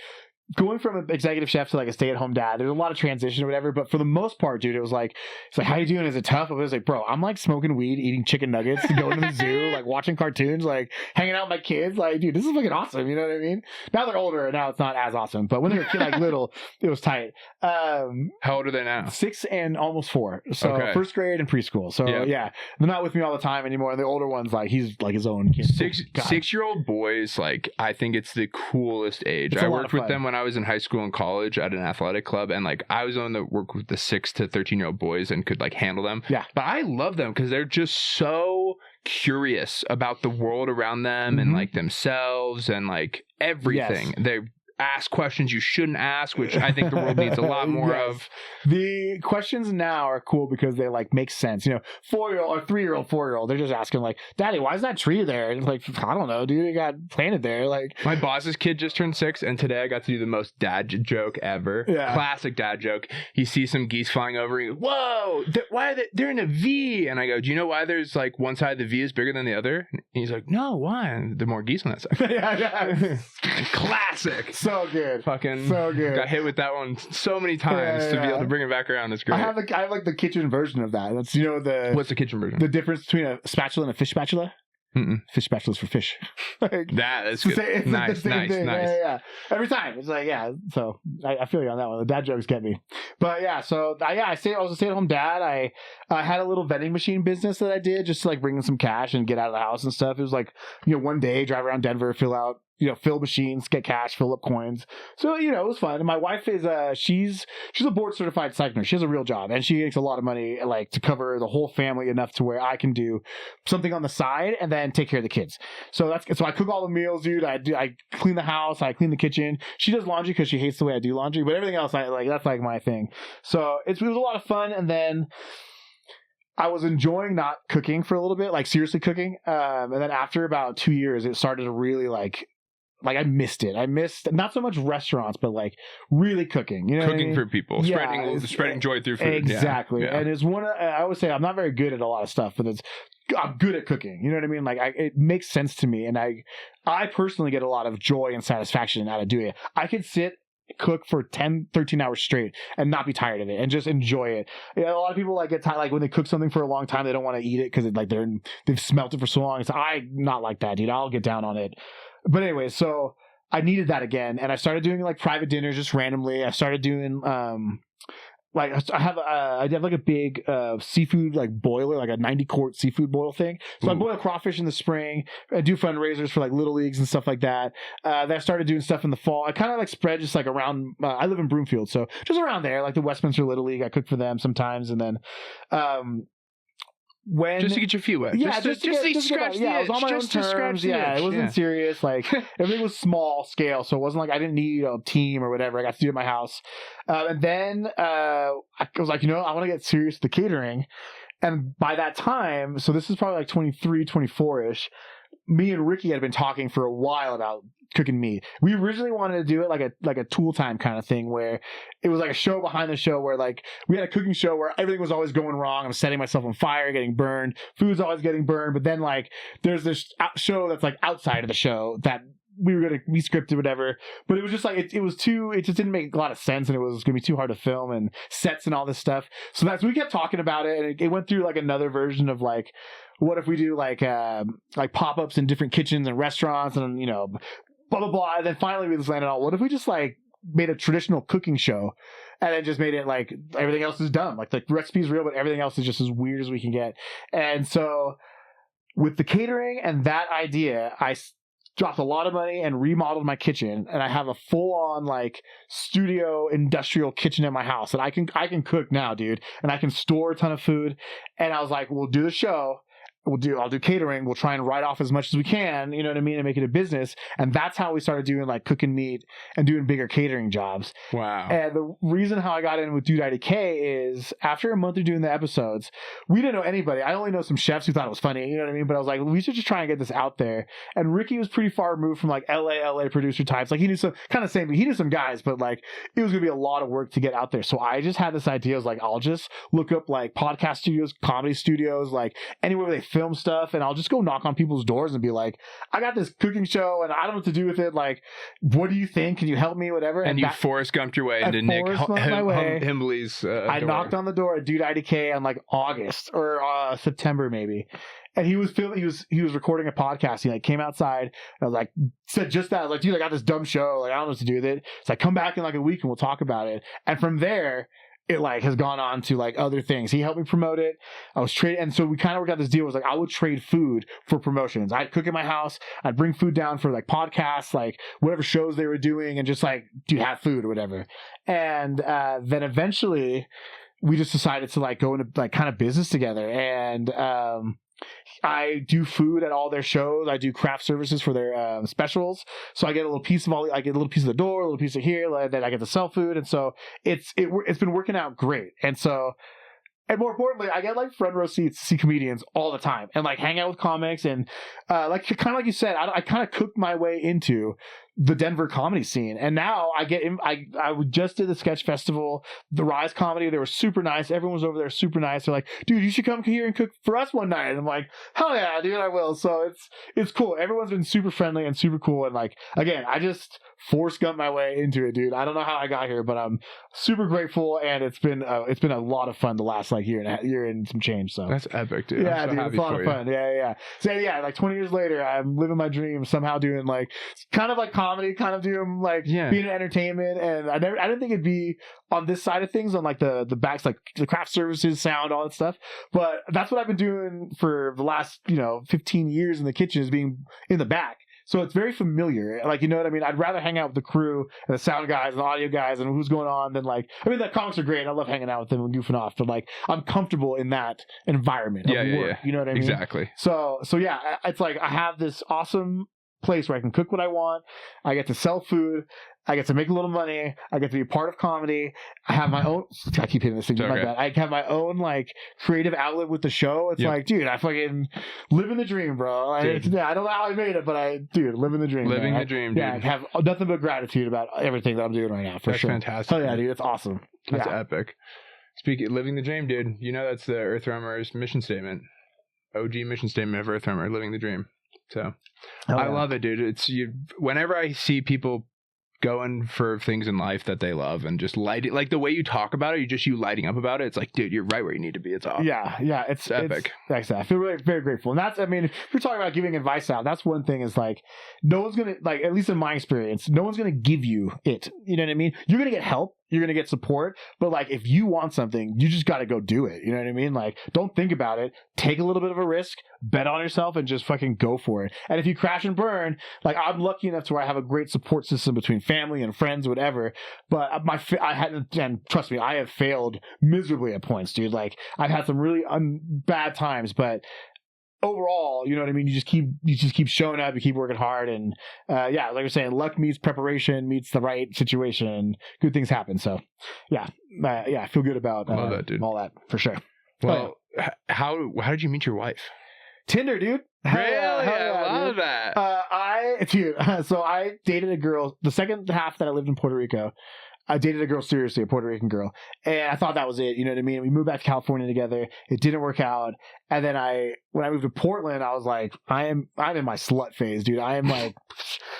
Going from an executive chef to like a stay-at-home dad, there's a lot of transition or whatever, but for the most part, dude, it's like, how you doing? Is it tough? I was like, bro, I'm like smoking weed, eating chicken nuggets, going to the zoo, like watching cartoons, like hanging out with my kids. Like, dude, this is fucking awesome. You know what I mean? Now they're older, and now it's not as awesome, but when they were like little, it was tight.
How old are they now?
6 and almost 4. So first grade and preschool. So yeah, they're not with me all the time anymore. And the older one's like, he's like his own kid.
6-year-old boys, like, I think it's the coolest age. I worked with them when I was in high school and college at an athletic club, and like I was on the work with the 6 to 13-year-old boys and could like handle them.
Yeah,
but I love them because they're just so curious about the world around them and like themselves and like everything. They ask questions you shouldn't ask, which I think the world needs a lot more of.
The questions now are cool because they like make sense. You know, 4-year-old or 3-year-old, 4-year-old, they're just asking like, "Daddy, why is that tree there?" And like, I don't know, dude. It got planted there. Like,
my boss's kid just turned 6, and today I got to do the most dad joke ever.
Yeah.
Classic dad joke. He sees some geese flying over. He goes, "Whoa! Why are they're in a V?" And I go, "Do you know why there's like one side of the V is bigger than the other?" And he's like, "No, why?" And there are more geese on that side.
Yeah.
Classic.
So good.
Fucking
so good.
Got hit with that one so many times to be able to bring it back around. It's great.
I have like the kitchen version of that. That's
what's the kitchen version?
The difference between a spatula and a fish spatula. Fish spatulas for fish.
Like, that's good.
It's
nice.
Yeah. Every time it's like So I feel you on that one. The dad jokes get me. But yeah, so I was a stay-at-home dad. I had a little vending machine business that I did just to like bring in some cash and get out of the house and stuff. It was like, one day drive around Denver, fill machines, get cash, fill up coins. So, it was fun. And my wife is, she's a board certified cycler. She has a real job and she makes a lot of money, like to cover the whole family enough to where I can do something on the side and then take care of the kids. So I cook all the meals, dude. I clean the house. I clean the kitchen. She does laundry because she hates the way I do laundry, but everything else, that's like my thing. So it was a lot of fun. And then I was enjoying not cooking for a little bit, like seriously cooking. And then after about 2 years, it started to really like I missed it. I missed not so much restaurants, but like really cooking.
Cooking for people, spreading joy through food.
Exactly.
Yeah.
And it's I always say I'm not very good at a lot of stuff, but I'm good at cooking. You know what I mean? Like it makes sense to me, and I personally get a lot of joy and satisfaction out of doing it. I could sit cook for 10, 13 hours straight and not be tired of it and just enjoy it. You know, a lot of people like get tired, like when they cook something for a long time, they don't want to eat it because like they've smelt it for so long. So I'm not like that, dude. I'll get down on it. But anyway, so I needed that again, and I started doing like private dinners just randomly. I started doing like I have like a big seafood like boiler, like a 90-quart seafood boil thing. So I boil crawfish in the spring. I do fundraisers for like little leagues and stuff like that. Then I started doing stuff in the fall. I kind of like spread just like around. I live in Broomfield, so just around there, like the Westminster Little League. I cook for them sometimes, and then when
just to get your feet wet.
Yeah,
just to scratch the itch.
Yeah, it was on my own terms. Yeah, it wasn't serious. Like everything was small scale, so it wasn't like I didn't need a team or whatever. I got to do it at my house, and then I was like, I want to get serious with the catering. And by that time, so this is probably like 23, 24-ish, me and Ricky had been talking for a while about Cookin Meat. We originally wanted to do it like a tool time kind of thing where it was like a show behind the show where like we had a cooking show where everything was always going wrong. I'm setting myself on fire, getting burned. Food's always getting burned. But then like there's this show that's like outside of the show that we were going to be scripted, whatever. But it was just like, it just didn't make a lot of sense, and it was going to be too hard to film and sets and all this stuff. So we kept talking about it, and it went through like another version of like, what if we do like pop-ups in different kitchens and restaurants and, blah, blah, blah. And then finally we just landed on, what if we just like made a traditional cooking show and then just made it like everything else is dumb. Like the recipe's real, but everything else is just as weird as we can get. And so with the catering and that idea, I dropped a lot of money and remodeled my kitchen, and I have a full-on like studio industrial kitchen in my house that I can cook now, dude, and I can store a ton of food. And I was like, we'll do the show. I'll do catering. We'll try and write off as much as we can, you know what I mean, and make it a business. And that's how we started doing like Cookin Meat and doing bigger catering jobs.
Wow.
And the reason how I got in with Dude IDK is after a month of doing the episodes, we didn't know anybody. I only know some chefs who thought it was funny, you know what I mean? But I was like, we should just try and get this out there. And Ricky was pretty far removed from like LA producer types. Like he knew some kind of same, he knew some guys, but like it was gonna be a lot of work to get out there. So I just had this idea. I was like, I'll just look up like podcast studios, comedy studios, like anywhere where they film stuff, and I'll just go knock on people's doors and be like, I got this cooking show and I don't know what to do with it. Like, what do you think? Can you help me? Whatever.
And you Forrest Gumped your way into Nick Himbley's
I knocked on the door at Dude IDK on like August or September maybe. And he was recording a podcast. He like came outside and I was like, said just that. I was like, dude, I got this dumb show. Like, I don't know what to do with it. So I come back in like a week and we'll talk about it. And from there, it like has gone on to like other things. He helped me promote it. I was trading, and so we kind of worked out this deal. It was like I would trade food for promotions. I'd cook in my house. I'd bring food down for like podcasts, like whatever shows they were doing, and just like have food or whatever. And then eventually, we just decided to like go into like kind of business together. And I do food at all their shows. I do craft services for their specials. So I get a little piece of I get a little piece of the door, a little piece of here, like, then I get to sell food. And so it's been working out great. And so, and more importantly, I get like front row seats to see comedians all the time and like hang out with comics. And like kind of like you said, I kind of cooked my way into the Denver comedy scene. And now I just did the sketch festival, the Rise Comedy. They were super nice. Everyone was over there super nice. They're like, dude, you should come here and cook for us one night. And I'm like, hell yeah, dude, I will. So it's cool. Everyone's been super friendly and super cool. And like, again, I just Forrest Gump my way into it, dude. I don't know how I got here, but I'm super grateful. And it's been a lot of fun the last like year and some change. So
that's epic, dude.
Yeah, dude, it's a lot of fun. Yeah. So yeah, like 20 years later, I'm living my dream, somehow doing like kind of like comedy, kind of doing like being in entertainment. And I didn't think it'd be on this side of things, on like the backs, like the craft services, sound, all that stuff. But that's what I've been doing for the last 15 years in the kitchen, is being in the back. So it's very familiar. Like, you know what I mean? I'd rather hang out with the crew and the sound guys and the audio guys and who's going on than like, I mean, the comics are great. I love hanging out with them and goofing off, but like, I'm comfortable in that environment of work. You know what I mean?
Exactly.
So yeah, it's like I have this awesome place where I can cook what I want. I get to sell food. I get to make a little money. I get to be a part of comedy. I have my own. I keep hitting this thing like that. I have my own like creative outlet with the show. It's like, dude, I fucking living the dream, bro. I don't know how I made it, but living the dream.
Living the dream, dude.
Yeah, I have nothing but gratitude about everything that I'm doing right now. For sure.
Fantastic.
Oh yeah, dude, it's awesome.
That's epic. Speaking living the dream, dude. That's the Earthremer's mission statement. OG mission statement of Earthremer, living the dream. So I love it, dude. Whenever I see people going for things in life that they love and just lighting, like the way you talk about it, you lighting up about it. It's like, dude, you're right where you need to be. It's awesome.
Yeah, it's
epic.
Like I feel really very grateful, and that's, I mean, if you're talking about giving advice out, that's one thing. Is like, no one's gonna, like, at least in my experience, no one's gonna give you it. You know what I mean? You're gonna get help. You're going to get support, but like if you want something, you just got to go do it. You know what I mean? Like, don't think about it. Take a little bit of a risk, bet on yourself, and just fucking go for it. And if you crash and burn, like, I'm lucky enough to where I have a great support system between family and friends, whatever. But I hadn't, and trust me, I have failed miserably at points, dude. Like, I've had some really bad times, but overall, you know what I mean? You just keep showing up, you keep working hard, and like you're saying, luck meets preparation meets the right situation, and good things happen. So I feel good about
love that, dude.
All that for sure.
Well, how did you meet your wife?
Tinder, dude.
Really? I love
dude.
that.
So I dated a girl the second half that I lived in Puerto Rico. I dated a girl seriously, a Puerto Rican girl, and I thought that was it. You know what I mean? We moved back to California together. It didn't work out, and then when I moved to Portland, I was like, I'm in my slut phase, dude. I am like,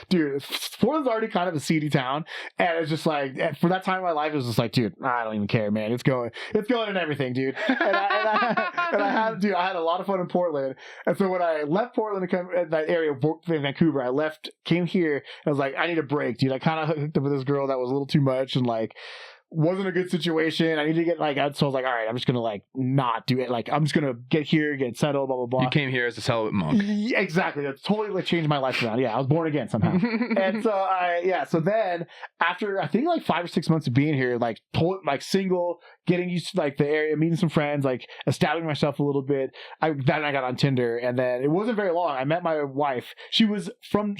dude, Portland's already kind of a seedy town, and it's just like, for that time in my life, it was just like, dude, I don't even care, man. It's going in everything, dude. And I had a lot of fun in Portland, and so when I left Portland to come in that area of Vancouver, came here, and I was like, I need a break, dude. I kind of hooked up with this girl that was a little too much, and like, wasn't a good situation. I need to get so I was like, all right, I'm just gonna like not do it. Like, I'm just gonna get here, get settled, blah blah blah.
You came here as a celibate monk.
Yeah, exactly. That's totally like changed my life around. Yeah, I was born again somehow. And so so then after I think like 5 or 6 months of being here, like single, getting used to like the area, meeting some friends, like establishing myself a little bit. I got on Tinder, and then it wasn't very long. I met my wife. She's from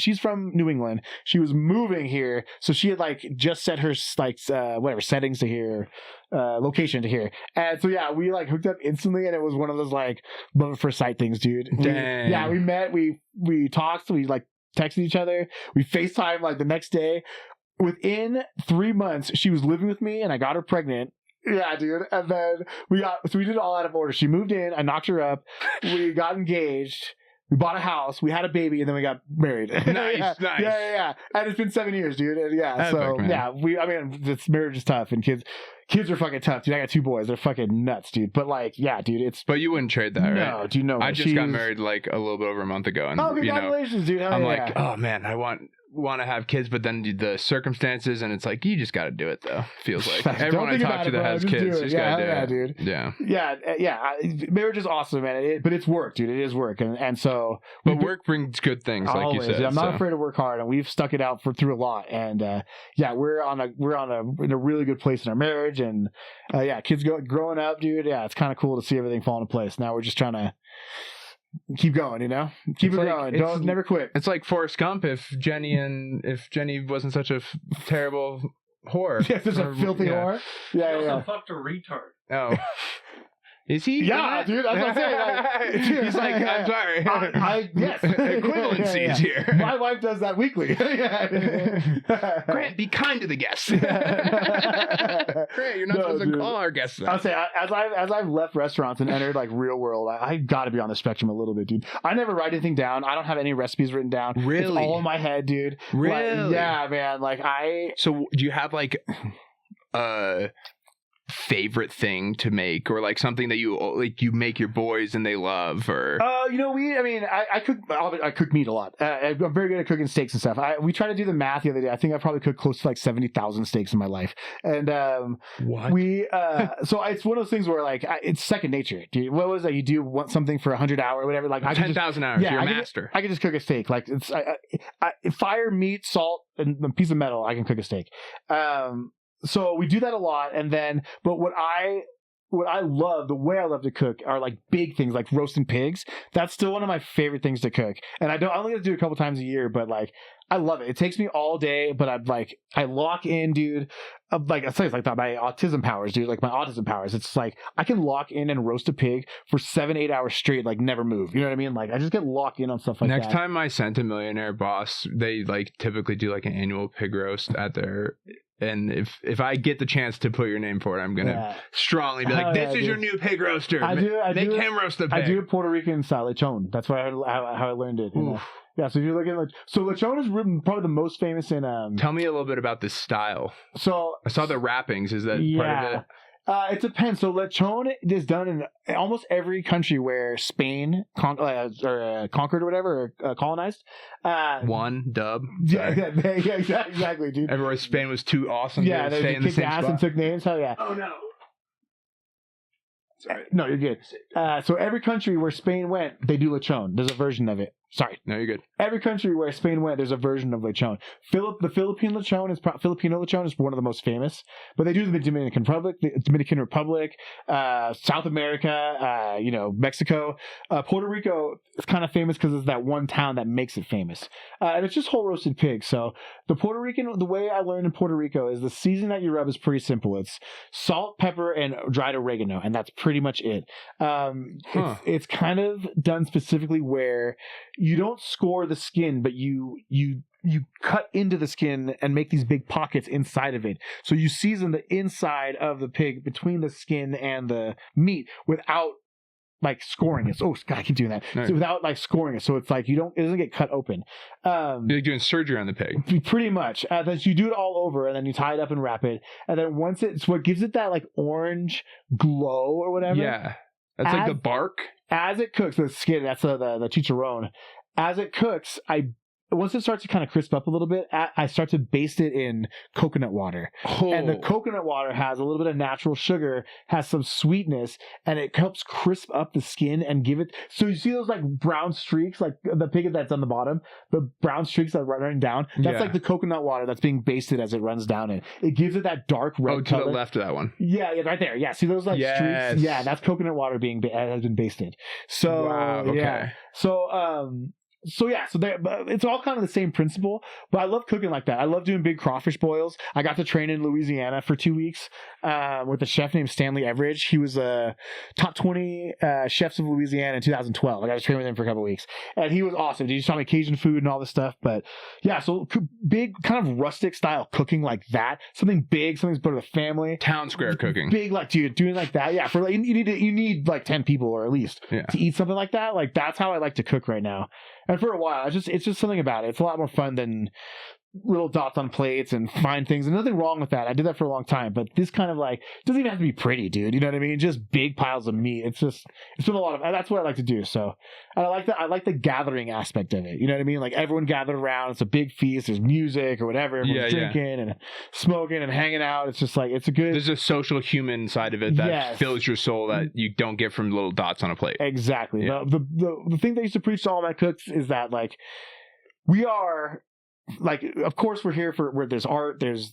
New England. She was moving here, so she had like just set her like settings to here, location to here, and so we like hooked up instantly, and it was one of those like love at first sight things, dude.
Dang.
We met, we talked, we like texted each other, we FaceTime like the next day. Within 3 months, she was living with me, and I got her pregnant. Yeah, dude. And then we did it all out of order. She moved in, I knocked her up, we got engaged, we bought a house, we had a baby, and then we got married.
Nice.
Yeah. And it's been 7 years, dude. And this marriage is tough, and kids are fucking tough, dude. I got 2 boys. They're fucking nuts, dude. But like, yeah, dude,
But you wouldn't trade that, right?
No, do you know?
I just got married like a little bit over a month ago, and
congratulations, dude.
I'm like, oh man, I want to have kids, but then the circumstances, and it's like, you just got to do it though. Feels like everyone I talk to that has kids just gotta do it.
Dude. Yeah. Marriage is awesome, man. But it's work, dude. It is work, and so.
But work brings good things, like
always,
you said.
I'm not afraid to work hard, and we've stuck it out through a lot, and we're in a really good place in our marriage, and kids growing up, dude. Yeah, it's kind of cool to see everything fall into place. Now we're just trying to keep going, keep it going. Never quit.
It's like Forrest Gump. If Jenny wasn't such a terrible whore,
just a filthy whore.
Yeah. Fucked a retard.
Oh. Is he?
Yeah, dude. That's what I'm saying.
He's like, I'm sorry.
Yes.
Equivalency is here.
My wife does that weekly.
Grant, be kind to the guests. Grant, you're not supposed to call our guests that.
I'll say, as I've left restaurants and entered like real world, I got to be on the spectrum a little bit, dude. I never write anything down. I don't have any recipes written down.
Really?
It's all in my head, dude.
Really?
Yeah, man. Like
So do you have like favorite thing to make, or like something that you make your boys and they love, or
I cook meat a lot. I'm very good at cooking steaks and stuff. We tried to do the math the other day. I think I probably cooked close to like 70,000 steaks in my life, and
what
so it's one of those things where like it's second nature, dude. What was that? You do want something for 100 hours or whatever, like
10,000 hours. You're a master.
I can just cook a steak. Like it's fire, meat, salt, and a piece of metal. I can cook a steak. So we do that a lot, and then, but what I love, the way I love to cook are like big things, like roasting pigs. That's still one of my favorite things to cook, and I only get to do it a couple times a year, but like I love it. It takes me all day, but I lock in, dude. Like I say, it's like that, my autism powers, dude. Like my autism powers. It's like I can lock in and roast a pig for 7-8 hours straight, like never move. You know what I mean? Like I just get locked in on stuff like that.
Next time my Centimillionaire boss, they like typically do like an annual pig roast at their. And if I get the chance to put your name for it, I'm gonna strongly be like, "This is your new pig roaster." Make him roast the pig.
I do a Puerto Rican style lechon. That's how I learned it. Yeah, so if you're looking so lechon is probably the most famous in
Tell me a little bit about this style.
So
I saw the wrappings. Is that part of it?
It depends. So lechon is done in almost every country where Spain conquered or whatever, or colonized.
One dub.
Yeah, exactly, dude.
Everywhere Spain was too awesome.
Yeah,
to stay in
they
the same
ass
spot.
and took names. Hell yeah.
Oh no. Sorry.
No, you're good. So every country where Spain went, they do lechon. There's a version of it. Sorry.
No, you're good.
Every country where Spain went, there's a version of lechon. The Filipino lechon is one of the most famous, but they do the Dominican Republic, South America, Mexico, Puerto Rico. It's kind of famous because it's that one town that makes it famous, and it's just whole roasted pig. So the way I learned in Puerto Rico is the season that you rub is pretty simple. It's salt, pepper, and dried oregano, and that's pretty much it. It's kind of done specifically where you don't score the skin, but you cut into the skin and make these big pockets inside of it. So you season the inside of the pig between the skin and the meat without like scoring it. Oh God, I keep doing that.
Nice.
So without like scoring it. So it's like it doesn't get cut open.
You're like doing surgery on the pig.
Pretty much. Then you do it all over and then you tie it up and wrap it. And then it's what gives it that like orange glow or whatever.
Yeah. That's like the bark.
As it cooks, the skin, that's the chicharron. As it cooks, once it starts to kind of crisp up a little bit, I start to baste it in coconut water.
Oh.
And the coconut water has a little bit of natural sugar, has some sweetness, and it helps crisp up the skin and give it. So you see those like brown streaks, like the pig that's on the bottom, the brown streaks that are running down. That's like the coconut water that's being basted as it runs down it. It gives it that dark red color.
To the left of that one.
Yeah, right there. Yeah, see those like streaks? Yeah, that's coconut water has been basted. So
wow, okay.
Yeah. So it's all kind of the same principle, but I love cooking like that. I love doing big crawfish boils. I got to train in Louisiana for 2 weeks with a chef named Stanley Everidge. He was a top 20 chefs of Louisiana in 2012. I got to train with him for a couple of weeks, and he was awesome. He just taught me Cajun food and all this stuff. But yeah, so big kind of rustic style cooking like that. Something big, something's for the family.
Town square cooking.
Big, like dude, doing like that. Yeah, for like, you need like 10 people or at least to eat something like that. Like that's how I like to cook right now. And for a while, it's just something about it. It's a lot more fun than little dots on plates and fine things. And nothing wrong with that. I did that for a long time. But this kind of like, it doesn't even have to be pretty, dude. You know what I mean? Just big piles of meat. It's been a lot of, that's what I like to do. So I like the gathering aspect of it. You know what I mean? Like everyone gathered around. It's a big feast. There's music or whatever. Everyone's drinking and smoking and hanging out. It's just like, it's a good.
There's a social human side of it that fills your soul that you don't get from little dots on a plate.
Exactly.
Yeah.
The thing that I used to preach to all my cooks is that like, we are like, of course we're here for where there's art, there's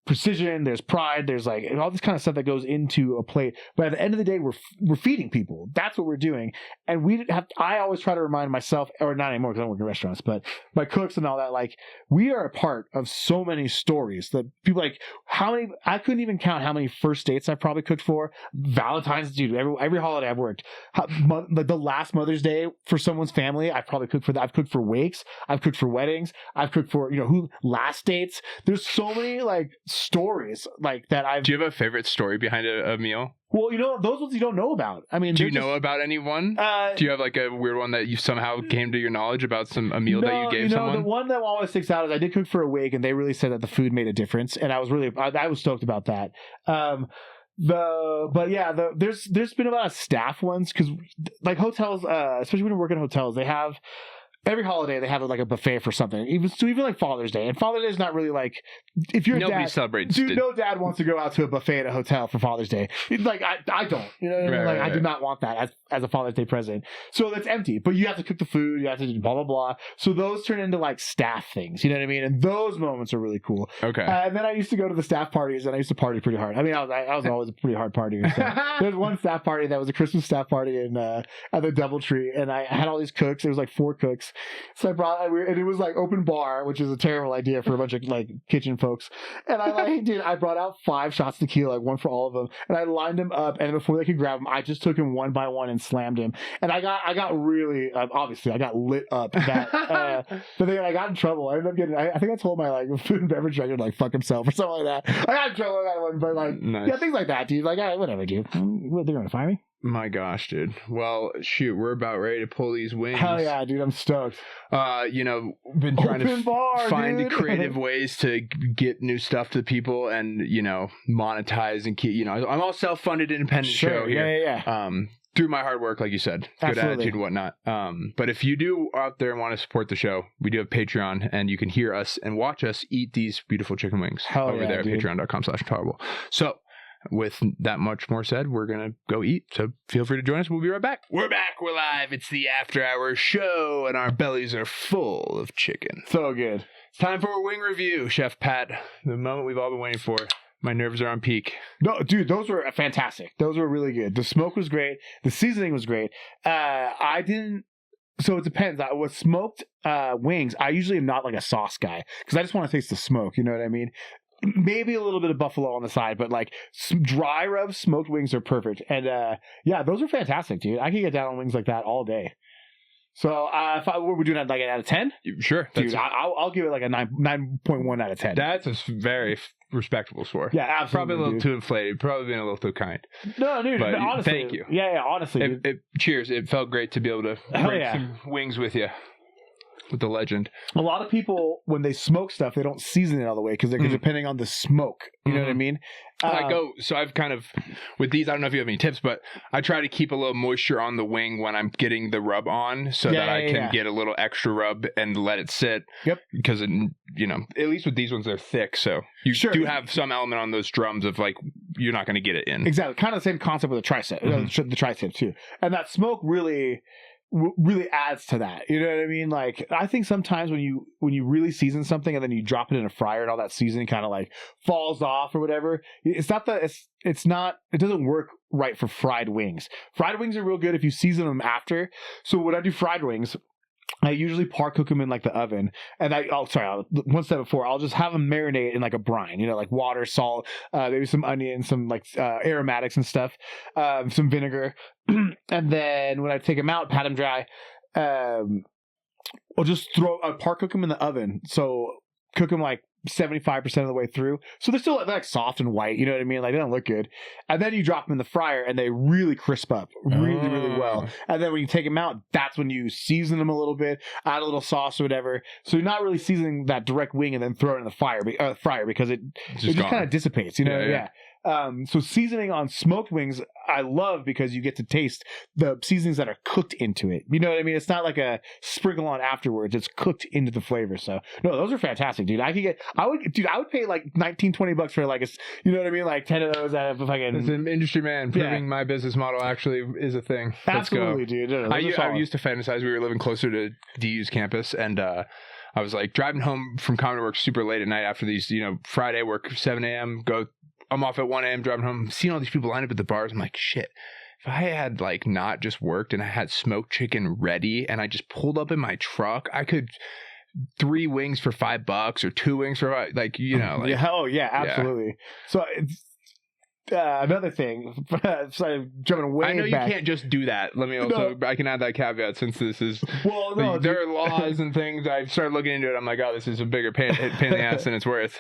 precision, there's pride, there's like all this kind of stuff that goes into a plate. But at the end of the day, we're feeding people. That's what we're doing. And I always try to remind myself, or not anymore because I don't work in restaurants, but my cooks and all that, like we are a part of so many stories that people like I couldn't even count how many first dates I've probably cooked for. Valentine's, dude, every holiday I've worked. Like the last Mother's Day for someone's family, I've probably cooked for that. I've cooked for wakes, I've cooked for weddings, I've cooked for, last dates. There's so many like stories like that.
Do you have a favorite story behind a meal?
Well, those ones you don't know about. I mean,
do you know about anyone? Do you have like a weird one that you somehow came to your knowledge about a meal that you gave someone?
The one that always sticks out is I did cook for a wake, and they really said that the food made a difference, and I was stoked about that. There's been a lot of staff ones because like hotels, especially when you work in hotels, they have. Every holiday they have like a buffet for something. Even like Father's Day, and Father's Day is not really like if you're
nobody
dad,
celebrates.
Dude, no dad wants to go out to a buffet at a hotel for Father's Day. Like I don't, you know what I mean? Like I do not want that as a Father's Day present. So that's empty. But you have to cook the food. You have to do blah blah blah. So those turn into like staff things. You know what I mean? And those moments are really cool.
Okay.
And then I used to go to the staff parties, and I used to party pretty hard. I mean, I was always a pretty hard partier. So. There's one staff party that was a Christmas staff party at the DoubleTree, and I had all these cooks. There was like 4 cooks. So and it was like open bar, which is a terrible idea for a bunch of like kitchen folks. And I brought out 5 shots of tequila, like one for all of them, and I lined them up. And before they could grab them, I just took him one by one and slammed him. And I got really obviously I got lit up. That the thing, I got in trouble. I ended up getting. I think I told my like food and beverage director to like fuck himself or something like that. I got in trouble with that one, but like nice. Yeah, things like that, dude. Like whatever, dude. They're gonna fire me.
My gosh, dude. Well, shoot, we're about ready to pull these wings.
Hell yeah, dude. I'm stoked.
Been trying to find
dude.
creative ways to get new stuff to people and, monetize and keep, I'm all self-funded independent show here.
Yeah.
Through my hard work, like you said, good attitude and whatnot. But if you do out there want to support the show, we do have Patreon, and you can hear us and watch us eat these beautiful chicken wings over there at patreon.com/InTALLerable. So with that much more said, we're going to go eat. So feel free to join us. We'll be right back. We're back. We're live. It's the After Hours show, and our bellies are full of chicken.
So good.
It's time for a wing review, Chef Pat. The moment we've all been waiting for. My nerves are on peak.
No, dude, those were fantastic. Those were really good. The smoke was great. The seasoning was great. So it depends. With smoked wings, I usually am not like a sauce guy because I just want to taste the smoke. You know what I mean? Maybe a little bit of buffalo on the side, but like dry rub smoked wings are perfect. And yeah, those are fantastic, dude. I can get down on wings like that all day. So if we're doing that like an out of 10?
Sure.
Dude, I'll give it like a 9.1 out of 10.
That's a very respectable score.
Yeah, absolutely.
Probably a little too inflated. Probably being a little too kind.
No, dude.
But
honestly,
thank you.
Yeah, honestly.
Cheers. It felt great to be able to break some wings with you. With the legend.
A lot of people, when they smoke stuff, they don't season it all the way because they're depending on the smoke. You know what I mean?
So I've kind of, with these, I don't know if you have any tips, but I try to keep a little moisture on the wing when I'm getting the rub on so that I can get a little extra rub and let it sit. Yep. Because, at least with these ones, they're thick. So you do have some element on those drums of like, you're not going to get it in.
Exactly. Kind of the same concept with the tricep, the tricep too. And that smoke really adds to that. You know what I mean? Like, I think sometimes when you really season something and then you drop it in a fryer and all that seasoning kind of like falls off or whatever, it doesn't work right for fried wings. Fried wings are real good if you season them after. So when I do fried wings, I usually cook them in like the oven, and one step before, I'll just have them marinate in like a brine, like water, salt, maybe some onion, some like aromatics and stuff, some vinegar, and then when I take them out, pat them dry, I'll just cook them in the oven. So cook them like 75% of the way through, so they're still like soft and white, you know what I mean, like they don't look good, and then you drop them in the fryer and they really crisp up really well, and then when you take them out, that's when you season them a little bit, add a little sauce or whatever, so you're not really seasoning that direct wing and then throw it in the fryer because it just kind of dissipates, so seasoning on smoked wings I love because you get to taste the seasonings that are cooked into it. You know what I mean? It's not like a sprinkle on afterwards. It's cooked into the flavor. So no, those are fantastic, dude. I would pay like $19-$20 for like you know what I mean? Like 10 of those out of fucking.
As an industry man, proving my business model actually is a thing.
Absolutely, dude. No,
I used to fantasize we were living closer to DU's campus, and I was like driving home from comedy work super late at night after these, Friday work, 7 a.m. I'm off at 1 a.m. driving home, seeing all these people lined up at the bars. I'm like, shit, if I had like not just worked and I had smoked chicken ready and I just pulled up in my truck, I could 3 wings for $5 or 2 wings for absolutely.
Yeah. So it's another thing. So jumping way back.
I know you can't just do that. Let me also. I can add that caveat since this is.
Well, no,
there are laws and things. I started looking into it. I'm like, oh, this is a bigger pain in the ass than it's worth.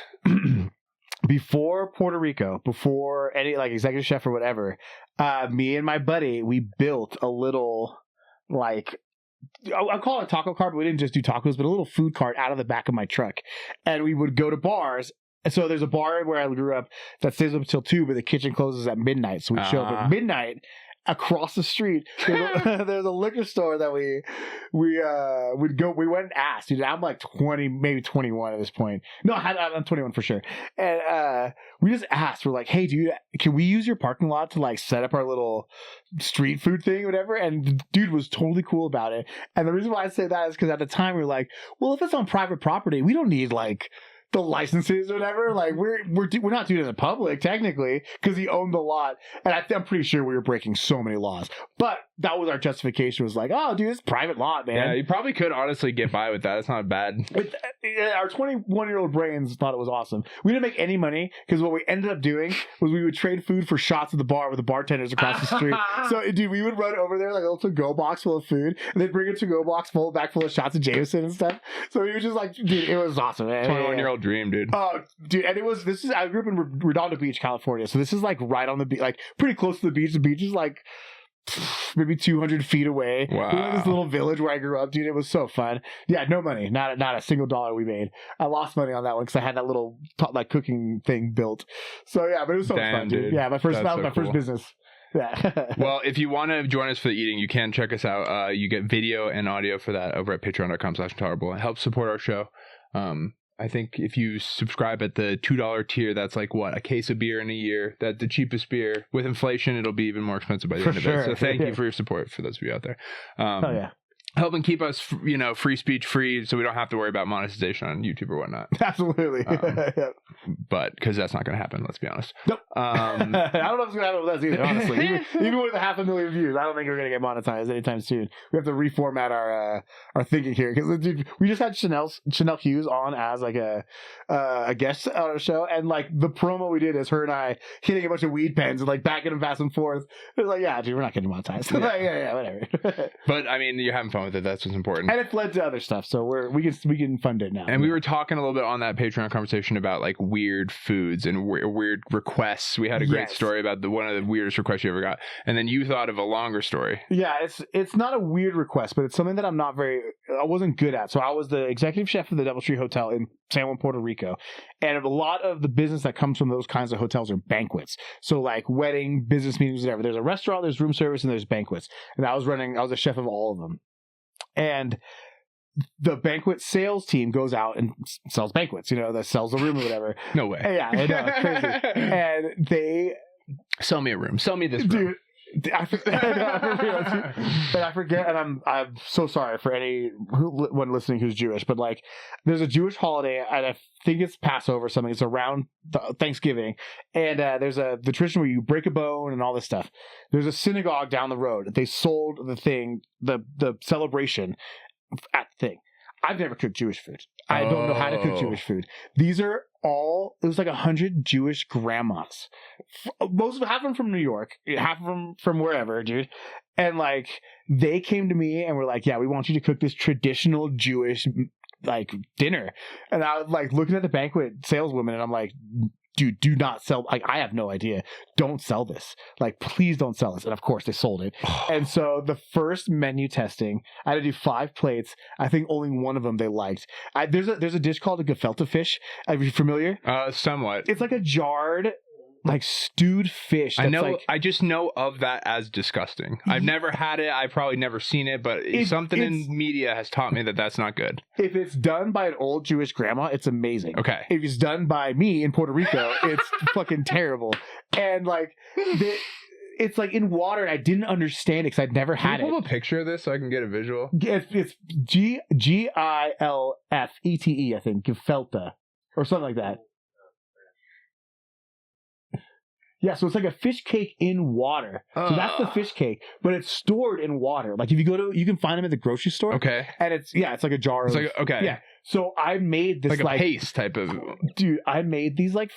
Before Puerto Rico, before any like executive chef or whatever, me and my buddy, we built a little like, I'll call it a taco cart, but we didn't just do tacos, but a little food cart out of the back of my truck. And we would go to bars. And so there's a bar where I grew up that stays up until 2, but the kitchen closes at midnight. So we show up at midnight. Across the street, there's a liquor store that we went and asked. Dude, I'm like 20, maybe 21 at this point. No, I'm 21 for sure. And we just asked. We're like, hey, dude, can we use your parking lot to like set up our little street food thing, or whatever? And the dude was totally cool about it. And the reason why I say that is because at the time we were like, well, if it's on private property, we don't need like the licenses or whatever. Like we're not doing it in the public technically because he owned the lot, and I'm pretty sure we were breaking so many laws. But that was our justification. Was like, oh, dude, it's private lot, man.
Yeah, you probably could honestly get by with that. It's not bad.
Our 21-year-old brains thought it was awesome. We didn't make any money because what we ended up doing was we would trade food for shots at the bar with the bartenders across the street. So, dude, we would run over there like a little to-go box full of food, and they'd bring a to-go box full of shots of Jameson and stuff. So we were just like, dude, it was awesome, man.
21-year-old dream, dude.
Oh, dude, and I grew up in Redondo Beach, California, so this is like right on the beach, like pretty close to the beach. The beach is like maybe 200 feet away.
Wow.
We went to this little village where I grew up, dude. It was so fun. Yeah, no money, not a single dollar we made. I lost money on that one because I had that little like cooking thing built. So yeah, but it was so much fun, dude. Yeah, first business. Yeah.
Well, if you want to join us for the eating, you can check us out. You get video and audio for that over at patreon.com/InTALLerable. It helps support our show. I think if you subscribe at the $2 tier, that's like a case of beer in a year. That's the cheapest beer. With inflation, it'll be even more expensive by the end of it. So thank you for your support for those of you out there.
Oh yeah.
Helping keep us, free speech free, so we don't have to worry about monetization on YouTube or whatnot.
Absolutely.
But because that's not going to happen, let's be honest.
Nope. I don't know if it's going to happen with us either, honestly. even with 500,000 views, I don't think we're going to get monetized anytime soon. We have to reformat our thinking here because, dude, we just had Chanel Hughes on as like a guest on our show, and like the promo we did is her and I hitting a bunch of weed pens and like backing them fast and forth. It was like, yeah, dude, we're not getting monetized. Yeah, whatever.
But I mean, you're having fun with it. That's what's important.
And it's led to other stuff, so we can fund it now.
And we were talking a little bit on that Patreon conversation about like weird foods and weird requests. We had a great story about one of the weirdest requests you ever got, and then you thought of a longer story.
Yeah, it's not a weird request, but it's something that I wasn't good at. So I was the executive chef of the DoubleTree Hotel in San Juan, Puerto Rico, and a lot of the business that comes from those kinds of hotels are banquets. So like wedding, business meetings, whatever. There's a restaurant, there's room service, and there's banquets. And I was a chef of all of them. And the banquet sales team goes out and sells banquets, that sells a room or whatever.
No way.
Yeah, I know, crazy. And they
sell me a room. Sell me this room.
Dude, I forget, and I'm so sorry for anyone listening who's Jewish, but like, there's a Jewish holiday, and I think it's Passover or something. It's around Thanksgiving, and there's the tradition where you break a bone and all this stuff. There's a synagogue down the road. They sold the celebration at the thing. I've never cooked Jewish food. I don't know how to cook Jewish food. These are it was like 100 Jewish grandmas. Half of them from New York, half of them from wherever, dude. And like, they came to me and were like, yeah, we want you to cook this traditional Jewish like dinner. And I was like looking at the banquet saleswoman and I'm like, dude, do not sell. Like, I have no idea. Don't sell this. Like, please don't sell this. And of course, they sold it. And so the first menu testing, I had to do 5 plates. I think only one of them they liked. There's a dish called a gefilte fish. Are you familiar?
Somewhat.
It's like a jarred, like stewed fish.
I know. I just know of that as disgusting. I've never had it. I've probably never seen it, but something in media has taught me that that's not good.
If it's done by an old Jewish grandma, it's amazing.
Okay.
If it's done by me in Puerto Rico, it's fucking terrible. And like, it's like in water, and I didn't understand it because I'd never had it.
Can you pull a picture of this so I can get a visual?
It's Gilfete, I think, gefilte, or something like that. Yeah, so it's like a fish cake in water. So that's the fish cake, but it's stored in water. Like if you you can find them at the grocery store.
Okay.
And it's like a jar.
Okay.
Yeah. So I made this
like a paste type of.
Dude, I made these like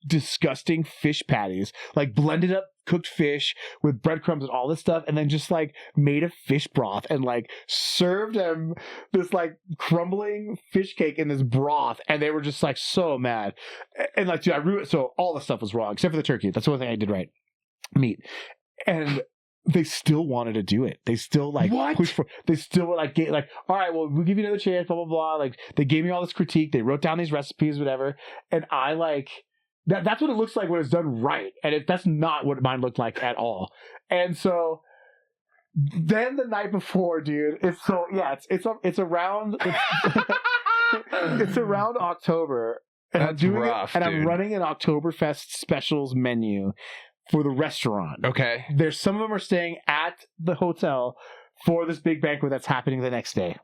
disgusting fish patties, like blended up cooked fish with breadcrumbs and all this stuff, and then just like made a fish broth and like served them this like crumbling fish cake in this broth, and they were just like so mad. And like, dude, I ruined it. So all the stuff was wrong except for the turkey. That's the one thing I did right. Meat. And they still wanted to do it. They still like pushed for. They still were like, all right, well, we'll give you another chance. Blah blah blah. Like they gave me all this critique. They wrote down these recipes, whatever, and I like. That's what it looks like when it's done right, and that's not what mine looked like at all. And so then the night before, dude, it's around it's around October, and
that's rough,
and
dude.
I'm running an Oktoberfest specials menu for the restaurant.
Okay,
some of them are staying at the hotel for this big banquet that's happening the next day.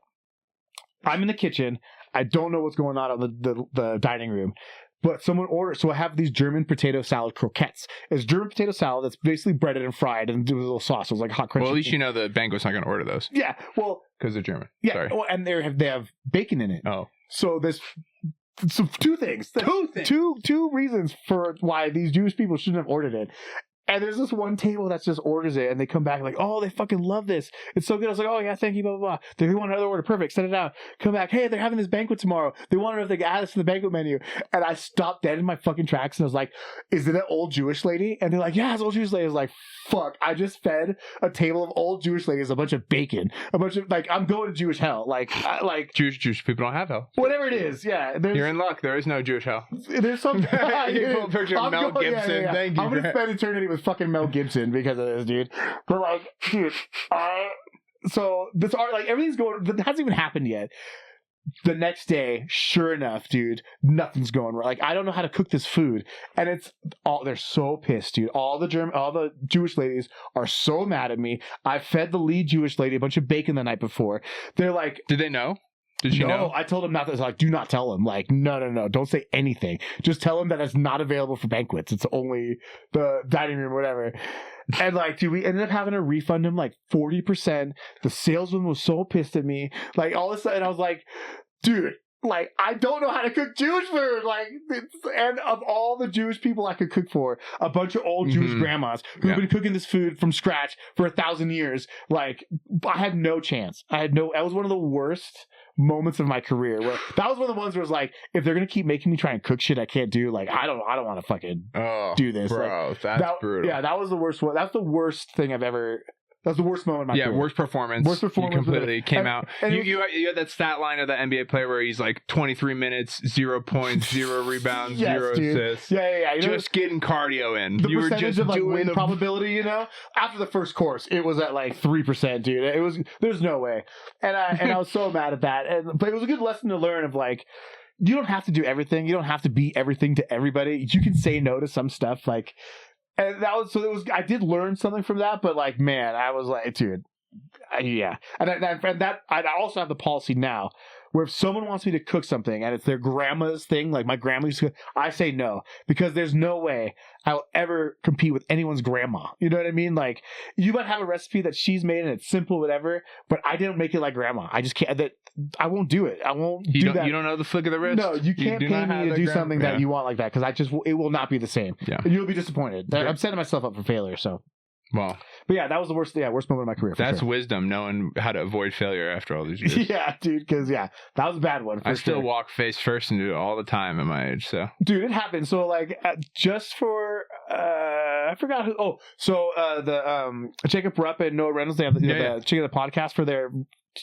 I'm in the kitchen. I don't know what's going on the dining room. But someone ordered, so I have these German potato salad croquettes. It's German potato salad that's basically breaded and fried and with a little sauce. So it's like hot crunchy.
Well, at least you know the banquet's not going to order those.
Yeah, well,
because they're German.
Yeah,
sorry.
Well, and they have bacon in it.
Oh,
so there's two things. Two reasons for why these Jewish people shouldn't have ordered it. And there's this one table that just orders it, and they come back like, oh, they fucking love this. It's so good. I was like, oh, yeah, thank you, blah, blah, blah. They want another order. Perfect. Send it out. Come back. Hey, they're having this banquet tomorrow. They want to know if they can add us to the banquet menu. And I stopped dead in my fucking tracks, and I was like, is it an old Jewish lady? And they're like, yeah, it's an old Jewish lady. I was like, fuck. I just fed a table of old Jewish ladies a bunch of bacon. A bunch of, like, I'm going to Jewish hell. Like
Jewish people don't have hell.
Whatever it is, yeah.
You're in luck. There is no Jewish hell.
There's some...
You pull a picture of Mel Gibson.
Yeah.
Thank you.
I'm going to spend eternity with fucking Mel Gibson because of this, dude. But like, dude, so this art, like, everything's going, that hasn't even happened yet. The next day, sure enough, dude, nothing's going right. Like, I don't know how to cook this food, and it's all, they're so pissed, dude. All the Jewish ladies are so mad at me. I fed the lead Jewish lady a bunch of bacon the night before. They're like,
did they know? Did she know?
I told them not to. Like, do not tell them. Like, no, don't say anything. Just tell them that it's not available for banquets. It's only the dining room, whatever. And like, dude, we ended up having to refund him like 40%. The salesman was so pissed at me. Like, all of a sudden, I was like, dude, like, I don't know how to cook Jewish food. Like, and of all the Jewish people I could cook for, a bunch of old Jewish grandmas who've been cooking this food from scratch for 1,000 years. Like, I had no chance. That was one of the worst moments of my career. Where that was one of the ones where it was like, if they're gonna keep making me try and cook shit I can't do, like, I don't want to fucking do this.
Bro,
like,
that's brutal.
Yeah, that was the worst one. That's the worst thing I've ever. That's the worst moment of my career.
Worst performance. You completely came out.
And
you had that stat line of the NBA player where he's like 23 minutes, 0 points, 0 rebounds,
yes,
0
dude.
assists.
Yeah. You
just getting cardio in.
The
You were
percentage
just
of like
doing
win
the
probability, you know, after the first course, it was at like 3%, dude. There's no way. And I was so mad at that. But it was a good lesson to learn of like, you don't have to do everything. You don't have to be everything to everybody. You can say no to some stuff. Like, and I did learn something from that, but like, man, I was like, dude. Yeah, and I also have the policy now where if someone wants me to cook something and it's their grandma's thing, like my grandma used to cook, I say no, because there's no way I'll ever compete with anyone's grandma. You know what I mean? Like, you might have a recipe that she's made and it's simple, whatever, but I didn't make it like grandma. I just can't. I won't do it. I won't do that.
You don't know the flick of the wrist.
No, you can't pay me to do something that you want like that, because it will not be the same.
Yeah,
and you'll be disappointed. I'm setting myself up for failure. So.
Well,
but yeah, that was the worst moment of my career.
That's wisdom, knowing how to avoid failure after all these years.
Yeah, dude, because that was a bad one.
I still walk face first and do it all the time at my age. So, dude,
it happened. So, like, just for I forgot who. Oh, so the Jacob Rupp and Noah Reynolds, they have the Chicken the podcast for their.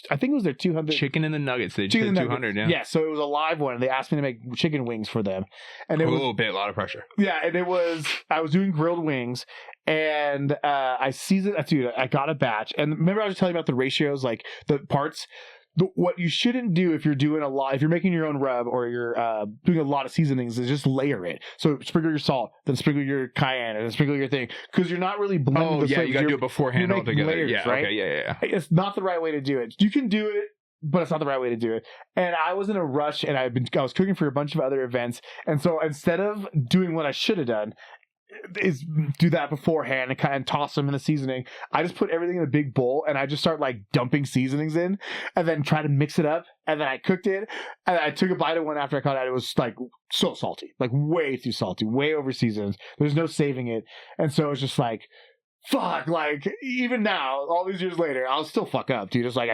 I think it was their 200
chicken and the nuggets. They did 200. Yeah.
So it was a live one. They asked me to make chicken wings for them, and it was
a lot of pressure.
Yeah, and I was doing grilled wings, and I seasoned. Dude, I got a batch, and remember I was telling you about the ratios, like the parts. What you shouldn't do if you're doing a lot, if you're making your own rub or you're doing a lot of seasonings, is just layer it. So sprinkle your salt, then sprinkle your cayenne, and then sprinkle your thing, because you're not really blending the flavors.
You gotta do it beforehand altogether.
Layers,
yeah,
right?
Okay, yeah.
It's not the right way to do it. You can do it, but it's not the right way to do it. And I was in a rush, and I was cooking for a bunch of other events, and so instead of doing what I should have done, is do that beforehand and kind of toss them in the seasoning, I just put everything in a big bowl and I just start like dumping seasonings in and then try to mix it up, and then I cooked it and I took a bite of one after I caught it. It was like so salty, like way too salty, way over seasoned. There's no saving it. And so it's just like, fuck, like even now, all these years later, I'll still fuck up, dude. It's like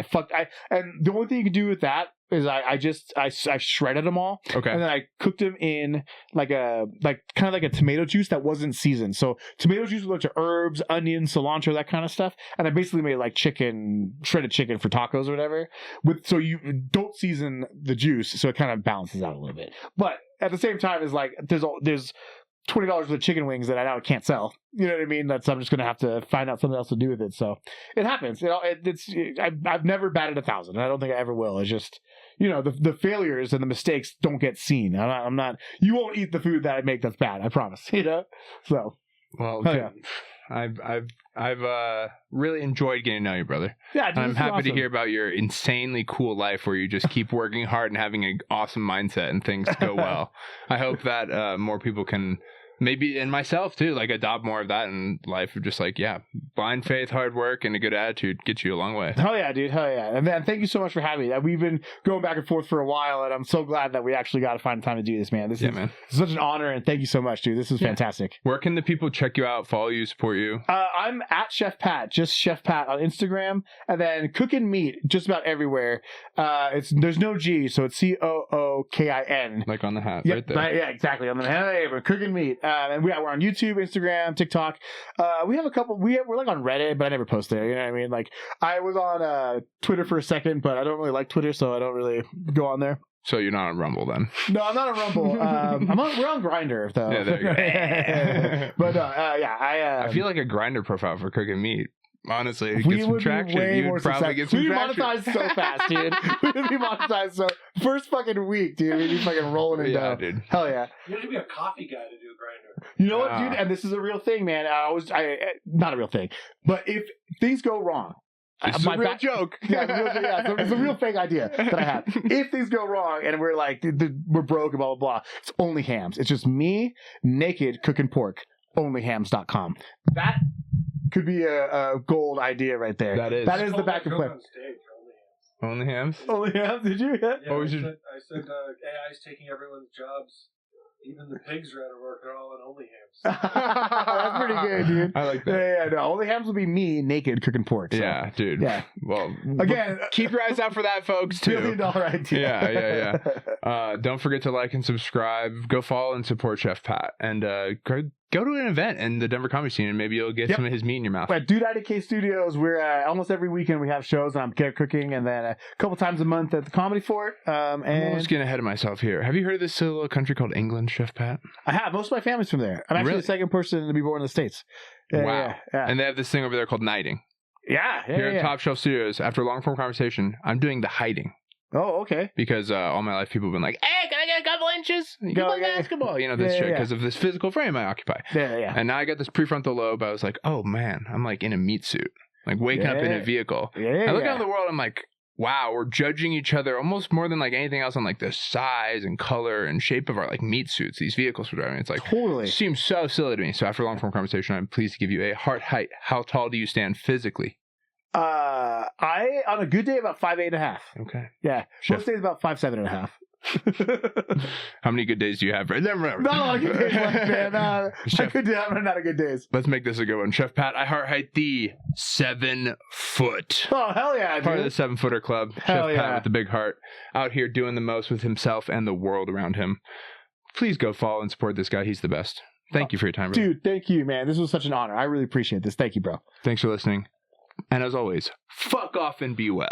and the only thing you can do with that is I shredded them all.
Okay.
And then I cooked them in kind of like a tomato juice that wasn't seasoned. So tomato juice with a bunch of herbs, onions, cilantro, that kind of stuff. And I basically made like shredded chicken for tacos or whatever. So you don't season the juice, so it kind of balances out a little bit. But at the same time, it's like there's $20 worth of chicken wings that I now can't sell. You know what I mean? I'm just going to have to find out something else to do with it. So it happens. You know, I've never batted 1,000, and I don't think I ever will. It's just, you know, the failures and the mistakes don't get seen. I'm not. You won't eat the food that I make that's bad. I promise. You know. So.
Well, yeah. I've really enjoyed getting to know you, brother.
Yeah, dude,
I'm happy to hear about your insanely cool life where you just keep working hard and having an awesome mindset and things go well. I hope that more people can, maybe, and myself too, like adopt more of that in life. Of just like, blind faith, hard work, and a good attitude gets you a long way.
Hell yeah, dude. Hell yeah. And man, thank you so much for having me. We've been going back and forth for a while, and I'm so glad that we actually got to find time to do this, man. This is such an honor, and thank you so much, dude. This is fantastic.
Where can the people check you out, follow you, support you?
I'm at Chef Pat, just Chef Pat on Instagram, and then Cookin Meat just about everywhere. There's no G, so it's COOKIN.
Like on the hat,
yep,
right there.
Yeah, exactly. On the hat, we're Cookin Meat, and we're on YouTube, Instagram, TikTok. We have a couple. We're like on Reddit, but I never post there. You know what I mean? Like I was on Twitter for a second, but I don't really like Twitter, so I don't really go on there.
So you're not on Rumble then?
No, I'm not on Rumble. We're on Grindr though.
Yeah, there you go.
But I
feel like a Grindr profile for Cookin Meat. Honestly,
we
get some
would
traction.
be way
You'd
more
probably get some
We'd be
traction.
monetized so fast, dude. We'd be monetized so first fucking week, dude. We'd be fucking rolling in dough.
Dude.
Hell yeah.
You have to be a coffee guy to do Grindr.
You know what, dude? And this is a real thing, man. Not a real thing, but if things go wrong.
It's a real joke.
It's a real fake idea that I have. If things go wrong and we're like, we're broke and blah, blah, blah, it's OnlyHams. It's just me, naked, cooking pork. OnlyHams.com. That could be a gold idea right there. That is the back and play.
OnlyHams?
OnlyHams, did you? Yeah.
I said AI's taking everyone's jobs. Even the pigs are out of work. They're all on OnlyHams.
That's pretty good, dude.
I like that.
Yeah, no. OnlyHams will be me naked cooking pork. So.
Yeah, dude.
Yeah.
Well,
again,
keep your eyes out for that, folks, too.
$1 billion idea.
Yeah. Don't forget to like and subscribe. Go follow and support Chef Pat. And go to an event in the Denver comedy scene, and maybe you'll get some of his meat in your mouth.
At Dude IDK Studios, we're almost every weekend we have shows, and I'm cooking, and then a couple times a month at the Comedy Fort.
I'm almost getting ahead of myself here. Have you heard of this little country called England, Chef Pat?
I have. Most of my family's from there. I'm actually the second person to be born in the States.
Wow.
Yeah.
And they have this thing over there called knighting.
Yeah.
Here at Top Shelf Studios, after a long-form conversation, I'm doing the hiding.
Oh, okay.
Because all my life, people have been like, "Hey, can I get a couple inches? You can play basketball." You know, this shit, because of this physical frame I occupy.
Yeah.
And now I got this prefrontal lobe. I was like, oh, man, I'm like in a meat suit. Like waking up in a vehicle. I look out in the world, I'm like, wow, we're judging each other almost more than like anything else on like the size and color and shape of our like meat suits, these vehicles we're driving. It's like,
totally
seems so silly to me. So after a long-form conversation, I'm pleased to give you a heart height. How tall do you stand physically?
I on a good day about 5'8.5". Okay. Yeah. Most days about 5'7.5".
How many good days do you have? Not
a lot of good days left, man.
Chef,
I'm running out of good days.
Let's make this a good one. Chef Pat, I heart height the 7 foot.
Oh, hell yeah, dude.
Part of the 7-footer club.
Hell
Chef Pat with the big heart. Out here doing the most with himself and the world around him. Please go follow and support this guy. He's the best. Thank you for your time, bro.
Dude, thank you, man. This was such an honor. I really appreciate this. Thank you, bro.
Thanks for listening. And as always, fuck off and be well.